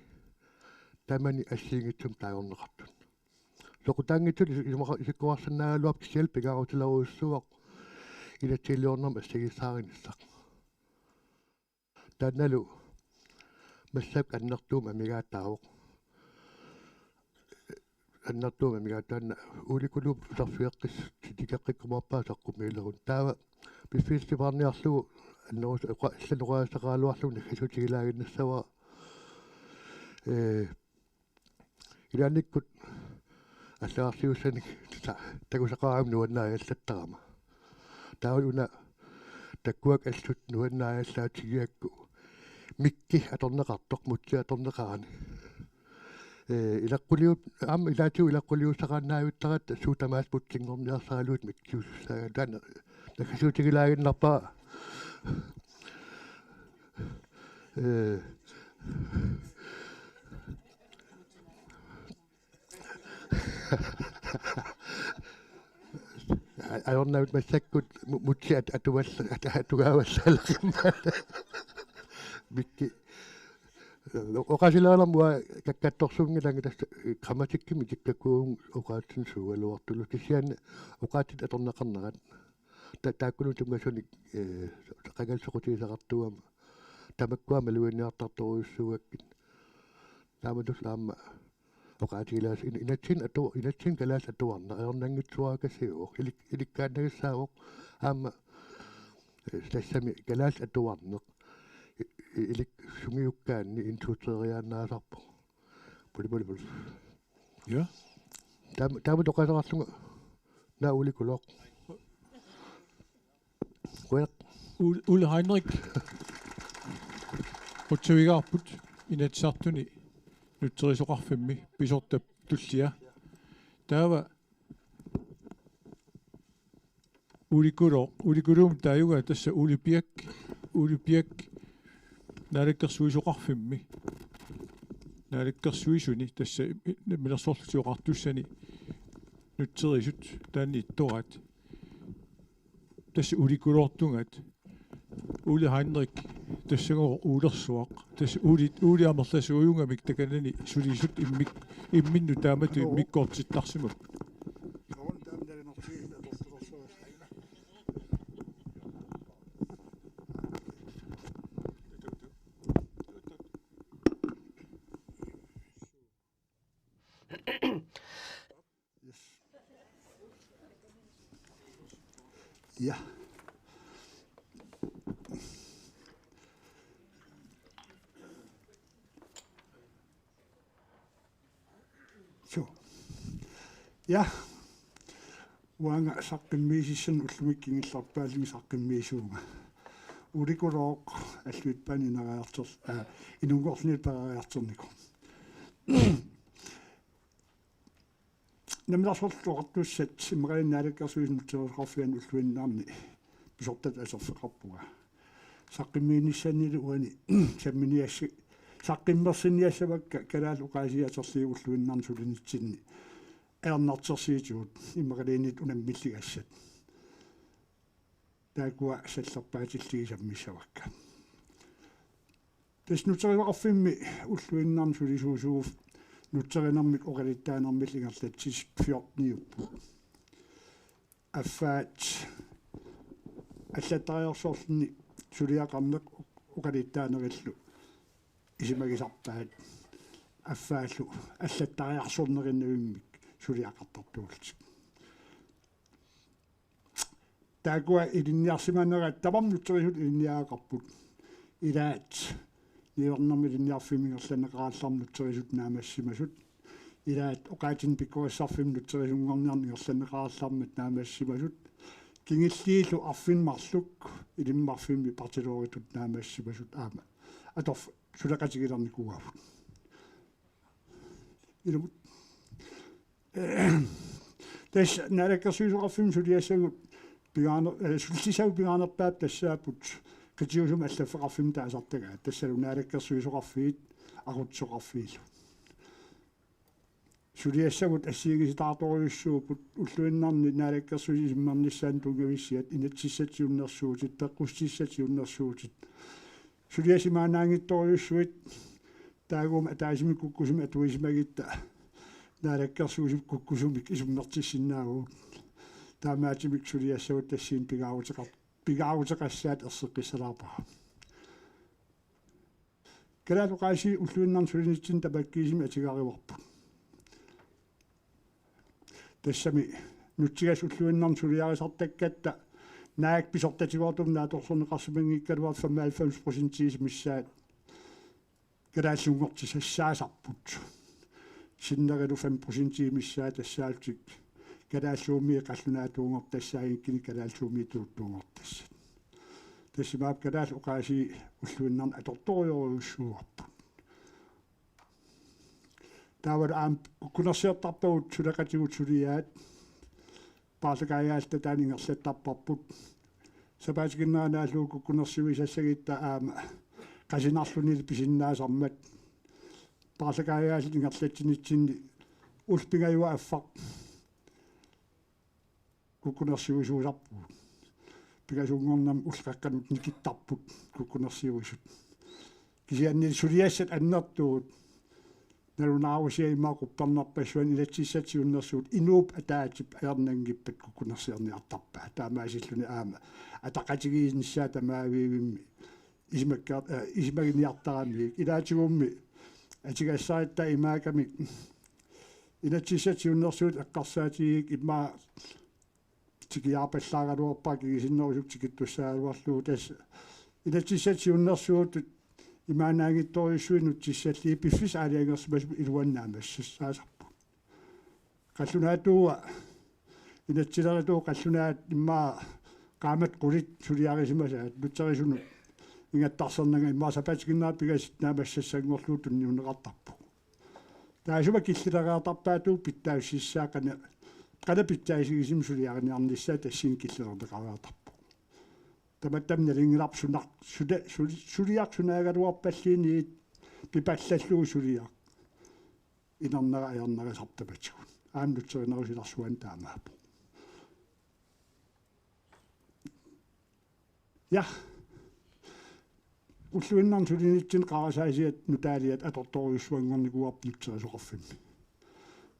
tamani assiingitsum taajorneqartut soqutaangitut isikkuarsannaagaluap kisialpigaarutileruissuaq inatsiliornerm assigisaarinissaq tannalu massap annertuum amigaataavoq annertuum amigaataanna ulikulu sarfiaqqis titikaqqikkumarpaa saqqummiilerun taava biffisiparniarlugu annerus иллануqaasaqaaluarlugni kisutigilaaginnassava ilaannikkut аллаарсиуссаник такусақараам нуаннаагаллаттарама таавалуна таккуак аллут нуаннаагаллаатигиакку микки аторнеқартоқ мутси аторнеқарани илаққулиут аама илаатиу илаққулиуссақааннаавиттарат суутамаас путсингорниарсаалуут миккиуссаа тана такасуутигилаагиннарпаа аёрнаут массаккут мутси атувалла атугааваллаалеқимма микки оқасилаалэрмуа каккатторсуунгиланга тасса грамматиккими тиккакуун оқаатсин сууалуартулу кисиан оқаатит аторнеқарнерат тааккуну тунгасуник қагалсоқутисақартуама тамаккуама луиниартарторуйуссуаккит тааматус аама оқаатигилаас инатсин калаас атуарна аернангитсуакасиуоқ иликкааннагиссаавоқ аама тассами калаас атуарнеқ илик сунгиуккаанни интуутериаанаасарпо пулипулипул
Ja.
таама тоқасақарлунга науликулоқ
Ulle Heinrich. Utsuigaarput inatsartuni nutterisoqarfimmi pisortap tullia. Taava ulikulum taayuga tassa ulipiak naalakkersuisoqarfimmi naalakkersuisuni tassa milersorlusiuqartussani nutterisut taanni ittorat tässä ulikulortungat Ulle Heinrich tassangor uulersuaq тас ули амерласу уюнгамик таканани сулисут имминну таамату иммиккоортиттарсимак
Ja. So. Ja. Wanga saqqimmiisissan ullumikkingilarpaalimi saqqimmiisuunga. Ulikulooq аллуитпаани нагаартер инунгорлнит парариартернику. Намларсорлуартуссат симмеринаалаккарсуиснутсерусқарфиан уллуиннаарни писортат асерфеқарпуга. Саққиммииниссаннилу уани самминиасси саққиммерсиниассавакка калаалуқаасиатерсиуллуиннаарни сулинитсинни эрнартерсиитигут иммерилиинит унаммиллигассат. Таакуа саллерпаатиллиги саммиссавакка. Тэснутериоқарфимми уллуиннаарни сулисуусууф нутсеринармик оқалиттаанармиллингерлатсис 14-уппу аффаат аллаттариорсоорлни сулиақарнеқ оқалиттаанериллу исимагисарпаат аффааллу аллаттариарсорнериннавиммик сулиақартартуултик таакуа илинниарсиманерат тамам нутсерисут илинниаақарпут илаат ниорнэрми линниарфимингерланеқаалларм нутсерисут наамассимасут илаат оқаатин пиккориссарфим нутсерисунгорниарнингерланеқааллармат наамассимасут кингиллиилу арфинмарлук илиммарфимми партилооритут наамассимасут аама аторф сулақатигиларникугаафут илумут тэс нараккерсуисоқарфим сулиассагут пигаанер султисау пигаанерпаап тассаапут катиусум аллаффеқарфим таасартага тассалу нараккерсуисоқарфиит арутсоқарфиилу сулиассагут ассиигиситаарториуссуупут уллуиннарни нараккерсуисиммарниссаан тунгависсиат инатсиссатиуннэрсуутит пеққустиссатиуннэрсуутит сулиасимаанаангитториуссуит таагум атаасими куккусуми атуисимагитта нараккерсуусип куккусумик исумнертиссинаагуу таамаатимик сулиассагут тассиин пигаагутеқассаат ерсеққиссалаарпара калаалуқааси уллуиннарн сулинитсин табаккиисими атигариварпут тассами нутсигас уллуиннарн сулиарисартаккатта наак писортатигуартум нааторсорнеқарсимангиккалуар 95% миссаат калааллунгортисассаасарпут синнерилу 5% миссаат тассаалтик калааллуумми қаллунаатуунгортассаагиккини калааллуумми туuttуунгортасса тассимаап калаалуқааси уллуиннарн аторториоруйуссууарпут таавар аам кукунерсиортарпагут сулақатигут сулиаат паалакаяалта таанингерлаттарпарпут сапаатикиннаанааллуу кукунерсивисассагитта аама qasinaarlunil pisinnaasarmat paarlakaayaaliнгерлатсинитсинни улпигаюа аффақ кукунерсивисуусарпут пигасунгорнам уллаққанут никиттарпут кукунерсивисут кисианни сулиассат аннертуут налунаарусиаимаақуппернарпассуан илатсиссатиуннэрсуут инууп атаатип аернангиппат кукунерсиарниартарпаа таамаасиллуни аама атақатигиинссаа тамаавиивимми исмагиниартарамик илаатигуумми атигассаатта имаакамик илатсиссатиуннэрсуут аққарсаатигик имма тикиарпаллаагалуарпаа кигисиннерусук тикиттуссааluarluu тас илатсиссатиуннэрсуут имаанаангитториуссуинут тиссалли пиффис аалиангерсмас илуаннаамассаасарпу қаллунаатууа илатсилеритуу қаллунаат иммаа qaamат qulit suliarisимасаат нутсерисунут ингаттарсернага иммаа сапатикиннаа пигасит наамассассангорлуу тунниунеқартарпу таасума киллилераартарпаатуу питтаассаақана qana питтаасигисим сулиариниарниссаа тассин киллернеқараатарпу таматтамна лингиларп сунар сулиарсунаагалуарпаллиини пипаллаллуу сулиар инарнера аярнерисартапатигун аамнутсеринерусиларсуан таамаапу ja уллуиннарн сулинитсин қарасаасиат нутаалиат аторторуйуссуангорникуарп нутсерисоқарфимми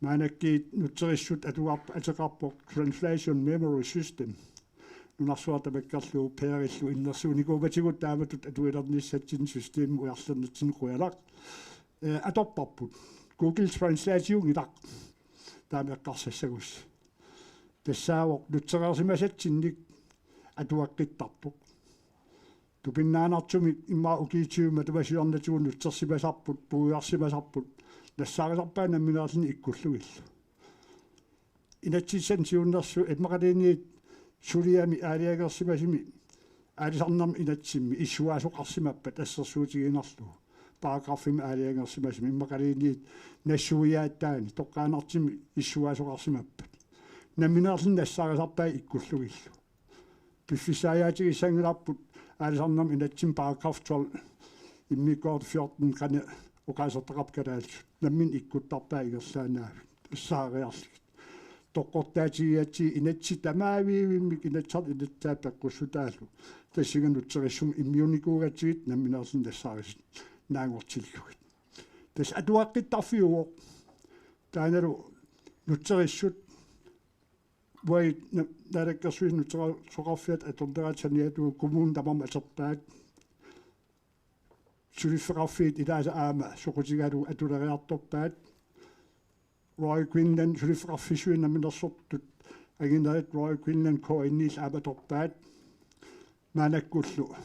маанаккиит нутсериссут атуарп атеқарпоқ translation memory system нунарсуата баккарлуу пеариллу иннерсууникуупатигут тааматут атуилерниссатсин систем уярлернитсин қуялақ аторпарпут Google Translate юнгилақ таамеққарсассагус тассаавоқ нутсериарсимасатсинник атуаққиттарпоқ тупиннаанартумик имма укиитиума тувасиорнатуун нутсерсимасарпут пууярсимасарпут нассаарисарпаа намминерлини иккуллугиллу инатсисан сиуннерсу эдмақалиниит сулиами аалиагерсимасими аалисарнарми инатсимми иссуаасоқарсимаппат ассерсуутигинерлу параграффими аалиагерсимасими иммақалиниит нассуиааттаани тоққаанартими иссуаасоқарсимаппат намминерлини нассаарисарпаа иккуллугиллу пиффисааятиги сангиларпут аалисарнарми инатсим параграф 12 иммиккоорт 14 кане оқаасертақарпкалаалсу наммин иккуттарпаа игерлаанаавит уссаариарлик тоққортаатигиатси инатси тамаавиивиммик инатсар инаттааппаққуссутаалу тассиганутсериссум иммиуникуугатсигит намминерлин тассаарис наангортиллугит тас атуаққиттарфиуоқ тааналу нутсериссут вай нараккерсуис нутсериссоқарфиат аторнераатсаниатуу коммуун тамарма атерпаат сулиффеқарфиит илааса аама соқутигалу атулериарторпаат Royal Queensland сулиффеқарфисуин наминерсортут агинерит Royal Queensland коиннил ааматорпаат маанаккуллу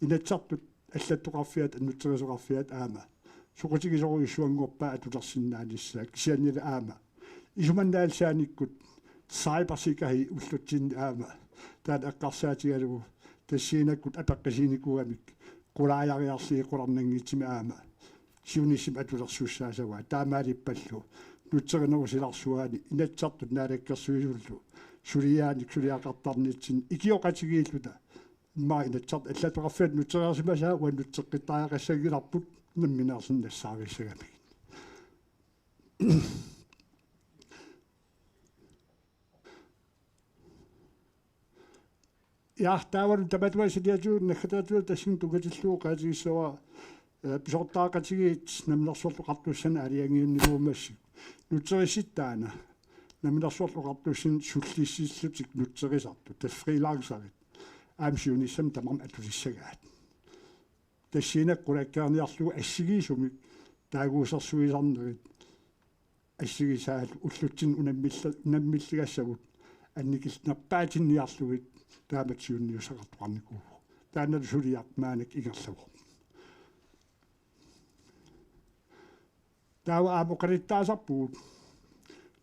инатсартут аллаттоқарфиат аннутсерисоқарфиат аама соқутигисоруиссуангорпаа атулерсиннаанissaак сианнила аама исуманнаалсааниккут сайберсикаhi уллутсинни аама таат аққарсаатигалугу тассиинаккут апаққасиникуамик qulaajaриарлии qulарнангитсими аама сиунисим атулерсуссаасава таамаалиппаллу нутсеринерусиларсуаани инатсартут наалаккерсуисуллу сулиааник сулиақартарнитсин икиоқатигииллута имма инатсарт аллатоқарфиат нутсериарсимасаа уан нутсеққиттаақассагиларпут намминаарсиннассаагиссагами ja taawal tamatwasiliatuun nakhatatuul tassin tukatilluu qaatigissawa pisortaaqatigiit naminersorluqartussana aliangiunnikuumassik nutserisittaana naminersorluqartussin sullissiillutik nutserisartu tas freelancerit aamsiunissam tamam atulissagaat tassinak qulakkaarniarlugu assigiisumik taaguusarsuisarnerit assigisaalu ullutsin unammilligassagut annikil nappaatinniarlugit тааматсиунниусақартуарникуу таанал сулиармаанак игерлаву таава аапоқалиттаасарпуут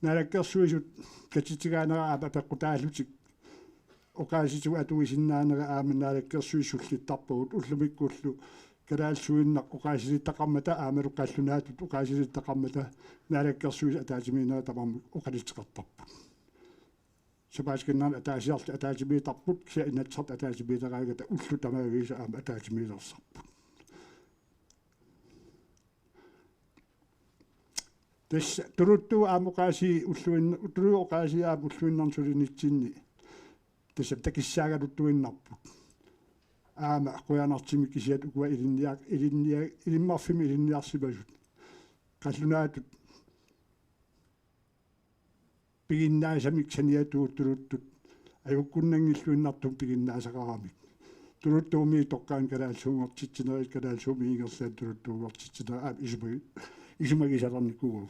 налаккерсуисут катитигаанера аапапеққутааллутик оқааситу атуисиннаанера аама налаккерсуисуллиттарпуут уллумиккуллу калаалсуиннақ оқаасилиттақармата аамалуққаллунаатут оқаасилиттақармата налаккерсуис атаатиминаа тамарми оқалитеқартарпут сабаскиннан атаасиарт атаатимиитарпут киса инатсарт атаатимиитараагата уллу тамаагиса аама атаатимиилерсарпут тэс турутту аамоқааси уллуин утруоқааси аама уллуиннарсулинитсинни тэс такиссаагалуттуиннарпут аама қуянартими кисиат укуа илиммарфими илинниарсимасут қаллунаатут пигиннаасамик саниатууттулуттут аюккуннангиллуиннартум пигиннаасақарамик тулуттууми тоққаан калаалсуунгортитсинерит калаалсууми игерлаат тулуттуугортитсинера аа исумагисаларникуугу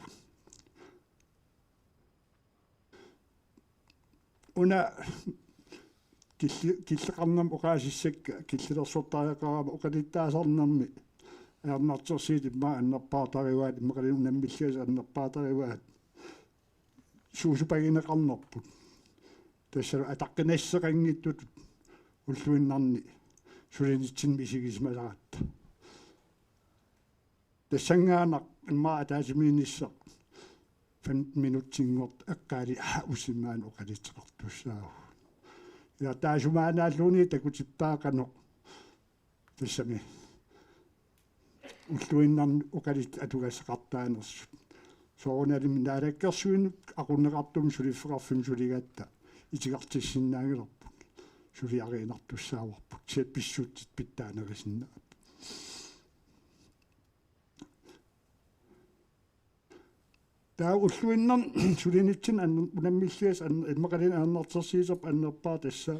уна киллеқарнам оқаасиссакка киллерсортариақарама оқалиттаасарнарми аернартерсиит имма аннерпаатариваат иммақалинунаммиллиаса аннерпаатариваат суусупагинеқарнерпут тассалу атаққинассеқангиттут уллуиннарни сулинитсинми исигисмаларатта тассангаанақ имма атаасимииниссақ 15 минутсингорт аққаали усимаан оқалитеқартуссаагу я таасумаанааллууни такутиппаақано тассами уллуиннарни оқалит атугассеқартаанерсут сооналим наалаккерсуинут aqunneqartum sulifferarfim suligatta itigartissиннаагилерпут сулиариинартуссааварпут сиат писсуутит питтаанерисинна Tää ulluinnan sulinitsin unemmillias ilmaqalin aannertersiisap annerpaa tassa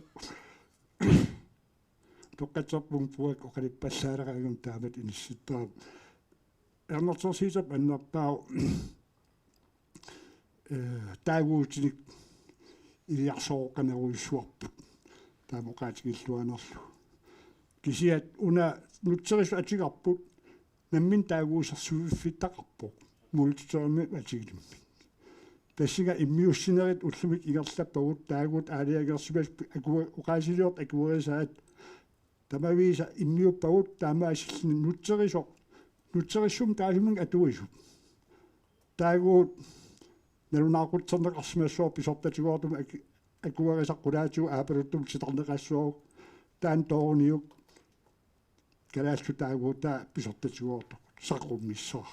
toqqatserpung puak oqalippallaaraqagum taamat inissittaa aannertersiisap annerpaa taaguutinik iliarsorqaneruissuarput taamoqaatigilluanerlu kisiat una nutserisu atigarput nammin taaguusarsuiffittaqarpoq multitermi atigilummi тассига иммиуссинерит уллумик игерлаппагут таагут аалиагерсимас акуа уqaasилиорт акуерисаат тамависа иммиуппагут таамаасиллни нутсериссум таасумин атуису таагут налунаақутсернеқарсимассуор писортатигуортум акуерисаққулаатигу аапалуттум ситарнеқассуору таан тоорниук калааллу таагуута писортатигуорту саққуммиссоо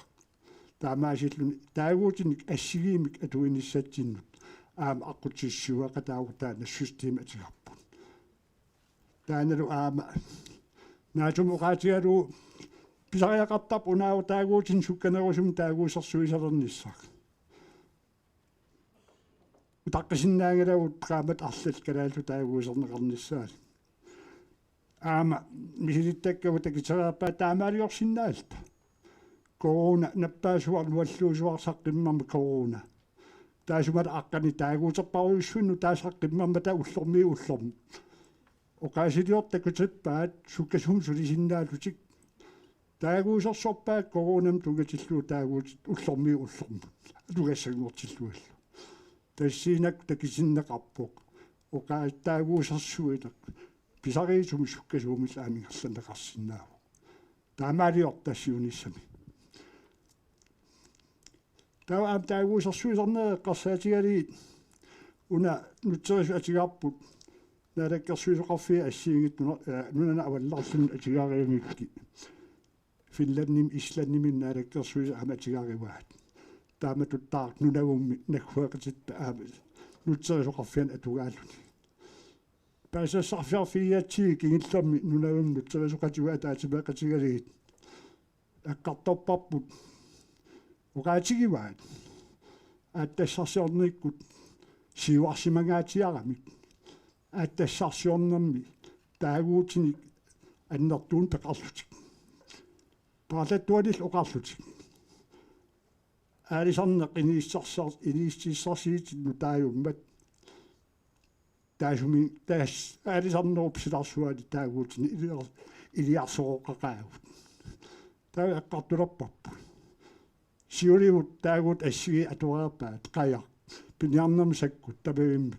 таамаасиллуни таагуутиник ассигиимик атуиниссатсиннут аама аққутсиссуақа таагутаа нассустиим атигарпут тааналу аама наатумуқаатигалу писариақартап унаау таагуутин сукканерусум таагуусерсуисалерниссаа утаққисиннаагалавут qaamат арлал калаалу таагуусернеқарниссаал аама мисилиттаккаву такисарааппаа таамаалиорсиннаалта корона наппаасуар нуаллуусуарсаққиммарма корона таасумат аққани таагуутерпаруйуссуну таасаққиммарма та уллорми уллорми оқаасилиортакутиппаат суккасум сулисиннаалутик таагуусерсорпаат коронам тугатиллуу таагуут уллорми уллорми тугассагуортиллуаллу тассиинак такисиннеқарпоқ оқаа таагуусерсуитақ писариисум суккасуумил аамингерланеқарсинааву таамаалиортассиунissami таа таагуусерсуисарнеэққарсаатигали уна нутсерису атигарпут наалаккерсуисоқарфиа ассиингит нунана авалларлун атигариумикки финландним исланднимин наалаккерсуис аматигариваат тааматуттаар нунавумми накхуақатитта аама нутсерисоқарфиан атугааллуни паасассарфиарфиатсиги кингиллэрми нунавум нутсерисоқатуга таатимеқатигалигит аккарторпарпут угаатигиваат аттассарсиорниккут сиуарсимагаатиарамик аттассарсиорнэрми таагуутиник аннертуун пеқарлутик паалаттуалил оқарлутик аалисарнеқ инииссарсиитинну тааюммат таасуми таас аалисарнеруп силарсуали таагуутини илиарсороқақаагут таа аққартулерпарпу сиуливут таагут ассиги атуаапаат қая пиниарнам саккут табавимми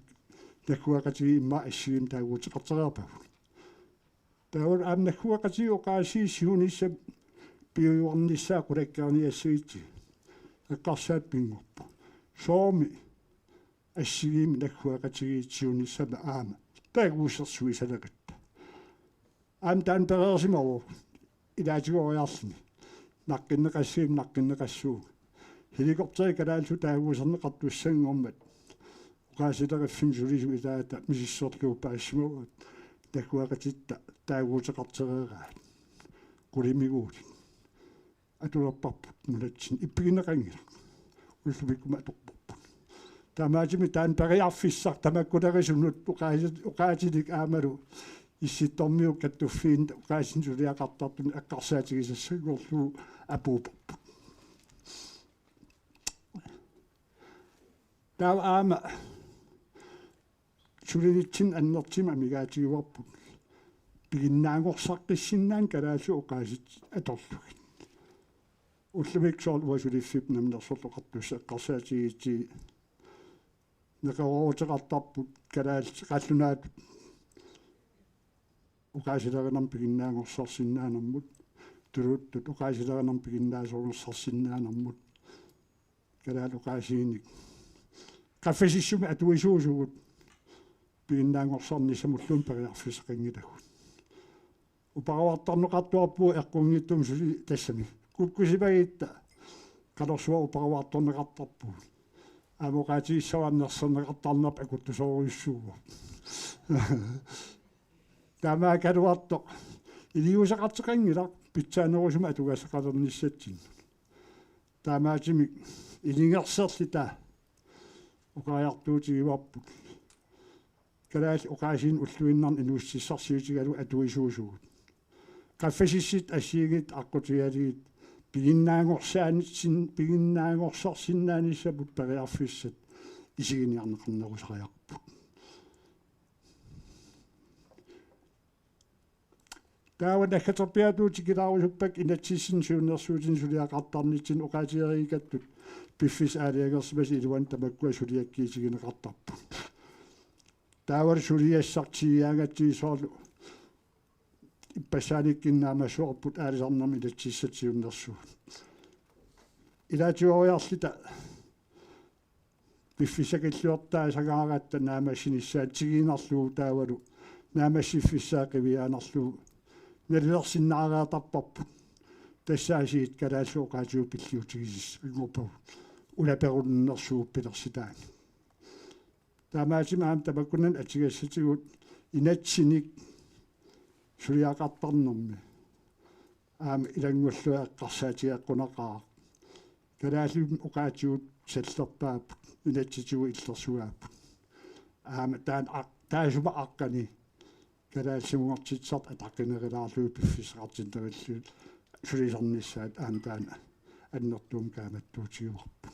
накуақатиги имма ассигим таагуутеқартериарпагу таавал аам накуақатиги оқааси сиунissap пиуйуарниссаа қулаккаарни ассигитси аққарсаат пингорпу сооми ассигим накуақатиги сиунissapa аама таагуусерсуисалеқатта аам таан перерсимаву илаатигориарлни наққиннеқассуу хеликоптери калааллу таагуусернеқартуссангормат уқаасилериффин сулису илаата мисиссоорлуу паассимавут такуақатитта таагуутеқартерераат кулимигуут атулерпарпут нулатсин иппигинеқангила уллумиккума аторпарпут таамаатими таан периарфиссар тамаккулерисунут уқаатилик аамалу исситтормиу каттуффиин уқаасин сулиақартартун аққарсаатигисассагуорлуу апуупарпут таа аама сулинитсин аннертима мигаатигуарпут пигиннаангорсаққиссиннаан калааллу уқаасит аторлугит уллумиксоор уасулиффип намнерсорлоқартусса эққарсаатигитси неқароотеқартарпут калаал қаллунаат уқаасилеринам пигиннаангорсарсиннаанэрмут тулуттут уқаасилеринам пигиннаасоорнерсарсиннаанэрмут калаал уқаасииник qaffasissumi atuisuusugut пигиннаангорсарнисамуллуун периарфисеқингилагут упаравартарнеқартуарпуу эққунгиттум сули тассами куккусипагитта қалорсуа упараваарторнеқартарпуу амоқаатииссаваннерсернеқартарнерп акуттусооруйуссуугу тамаа калуарто илиусеқартеқангила питсаанерусума атугасеқалерниссатсин таамаатимик илингерсерлита уқариартуутигиварпут калаал уқаасиин уллуиннарни инуссиссарсиутигалу атуисуусугут qaffasissit assiigit аққутигалигит пигиннаангорсарсиннаанissaput периарфиссат исигиниарнеқарнерусариарпут таавана хатарпиатуутикилаарусуппак инатсиссин сууннерсуутин сулиақартарнитсин уқаатиеригаттут пиффис аалиагерсимас илуан тамаккуа сулиаккиитигинеқартарпут таавар сулиассартигиангатсиисоорлу иппасааниккиннаамасуорпут аалисарнарми илатсиссатсиуннерсуут илаатиориарлита пиффисакиллуортаа сагаагаатта наамассиниссаатсигиинарлуу таавалу наамассиффиссаақивиаанерлуу налилерсиннаараатарпарпут тассаасиит калааллуоқаатиу пиллиутигисис игуппу улаперуннерсуу пилерситаан таамаатимаам табаккунан атигассатигут инатсиник сулиақартарнэрми аама илангуллуа эққарсаатиаққунақаа калааллум уқаатиут саллерпааппут инатситигу иллерсуааппут аама таасума аққани калаалсимуартитсарт атаққинерилаарлуу пиффисеқартинтериллуут сулисарниссаат аама таана аннертуум кааматтуутигуарпут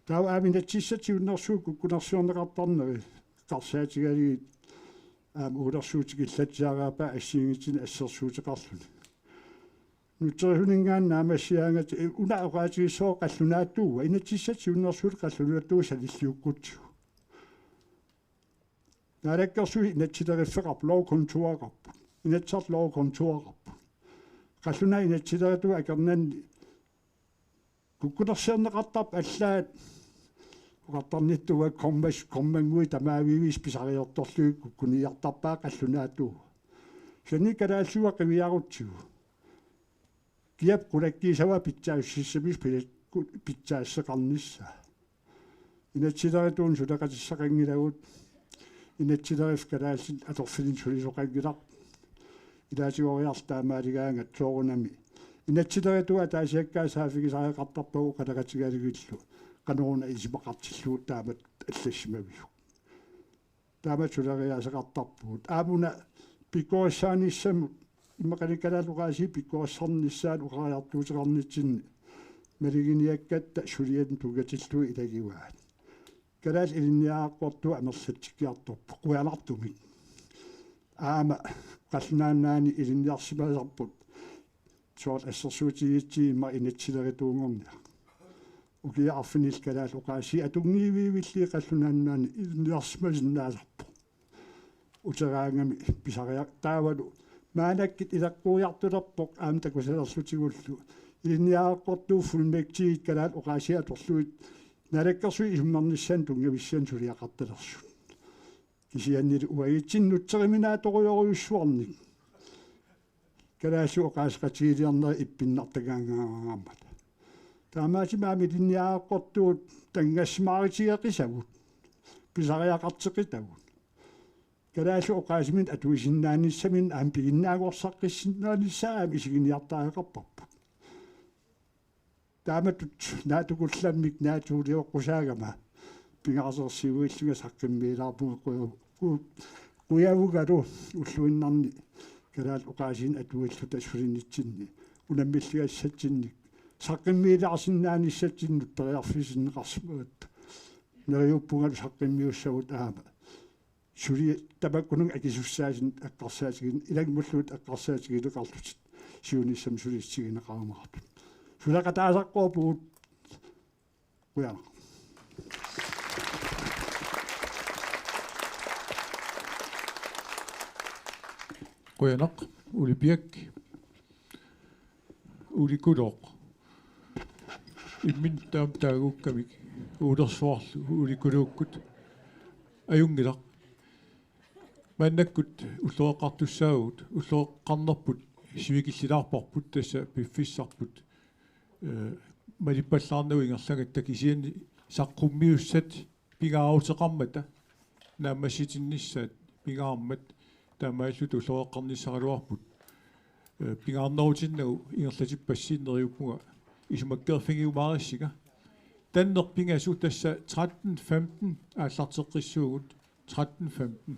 таа ааминатсиссатиуннэрсуу куккунерсуорнеқартарнери қарсаатигалигит аама улерсуутикиллатсиараапа ассиингитсин ассерсуутеқарлуни нутерхунингаанна амассиаангат уна оqaатигиссоо қаллунааттууга инатсиссатиуннэрсуут қаллунуаттуу салиллиуккутсу нараккерсуи инатсилериффеқарп лооконтуақарп инатсарт лооконтуақарп қаллуна инатсилеритуа акернанни куккунерсиорнеқартарп аллаат уқартарниттуа коммангуи тамаавивис писариорторлуи куккуниартарпаа қаллунааттуу сани калааллуа қивиарутсигу киап кулаккисава питсаассиссамис питсаассеқарнисса инатсилеритуун сулеқатиссақангилагут инатсилериф калааллин аторфилин сулисоқангилар илаатигориартаамаалигаанга тоорунами инатсилеритуа таасиаккаасаафигисариақартарпагу қалагатигаалигиллу каноруна исимақартиллуут таамат аллассимавиу таамат сулериаасеқартарпуут аамуна пикоассааниссамут иммақаликалаалуqaasi пиккуассарниссаат уқариартуутеқарнитсинни малигиниаккатта сулиатн тугатиллуи илагиваат калаал илинниааққортуа амерлатсиккиарторпу қуялартумик аама қаллунааннаани илинниарсимасарпут соорт ассерсуутигитсиимма инатсилеритуунгорниа укиа арфинил калаал уqaasi атунгиивиивилли қаллунааннаани илинниарсимасиннаасарпу утераангами писариа таавалу маанаккит илаққуиартулерпоқ аам такусалерлутигуллу илинниааққортуу фулмектигит калаат уqaasiаторлуит налаккерсуи исуммарнissan тунгависсиан сулиақарталерсу кисианнили уагитсиннутсериминааторуйоруйуссуарник калаасу уqaасеқатигилиарнери иппиннартагаангаамат таамаасимаами илинниааққортуут тангассимааритигеқисагут писариақартеқитагут калаасу уqaасимин атуисиннааниссамин аам пигиннаагорсаққиссиннааниссаам исигиниартааеқарпарпут тааматут наатукулламмик наатуулиоққусаагама пингаарсерсиуиллуга саққиммиилаарпугу куявугалу уллуиннарни калаал уqaасин атуиллута сулиннитсинни унаммиллигассатсинник саққиммиилаарсиннааниссатсиннут периарфисиннеқарсимаат нериуппунгалу саққиммиуссагут аама сули табаккунун акисуссаасин аққарсаатигин илагмуллуут аққарсаатигилеқарлутит сиуниссам сулиссигинеқарумаартут сулақатаасаққуупуут уяа
Quyanaq ulipiak ulikulooq immin taam taaguukkamik uulersuarlu ulikuluukkut ajungilaq маннаккут уллуоқартуссаагут уллуоққарнерпут сивикиллилаарпарпут тасса пиффиссарпут малиппаллаарнуингерлангатта кисиани саққуммиуссат пигааутеқармата наамасситиннissaат пигаармат таамааллут уллуоққарниссаралуарпут пингарнерутиннагу ингерлатиппассииннериуппуга исумаккерфингиумаариссига таннерпингасу тасса 13-15 ааллартеққиссуугут 13-15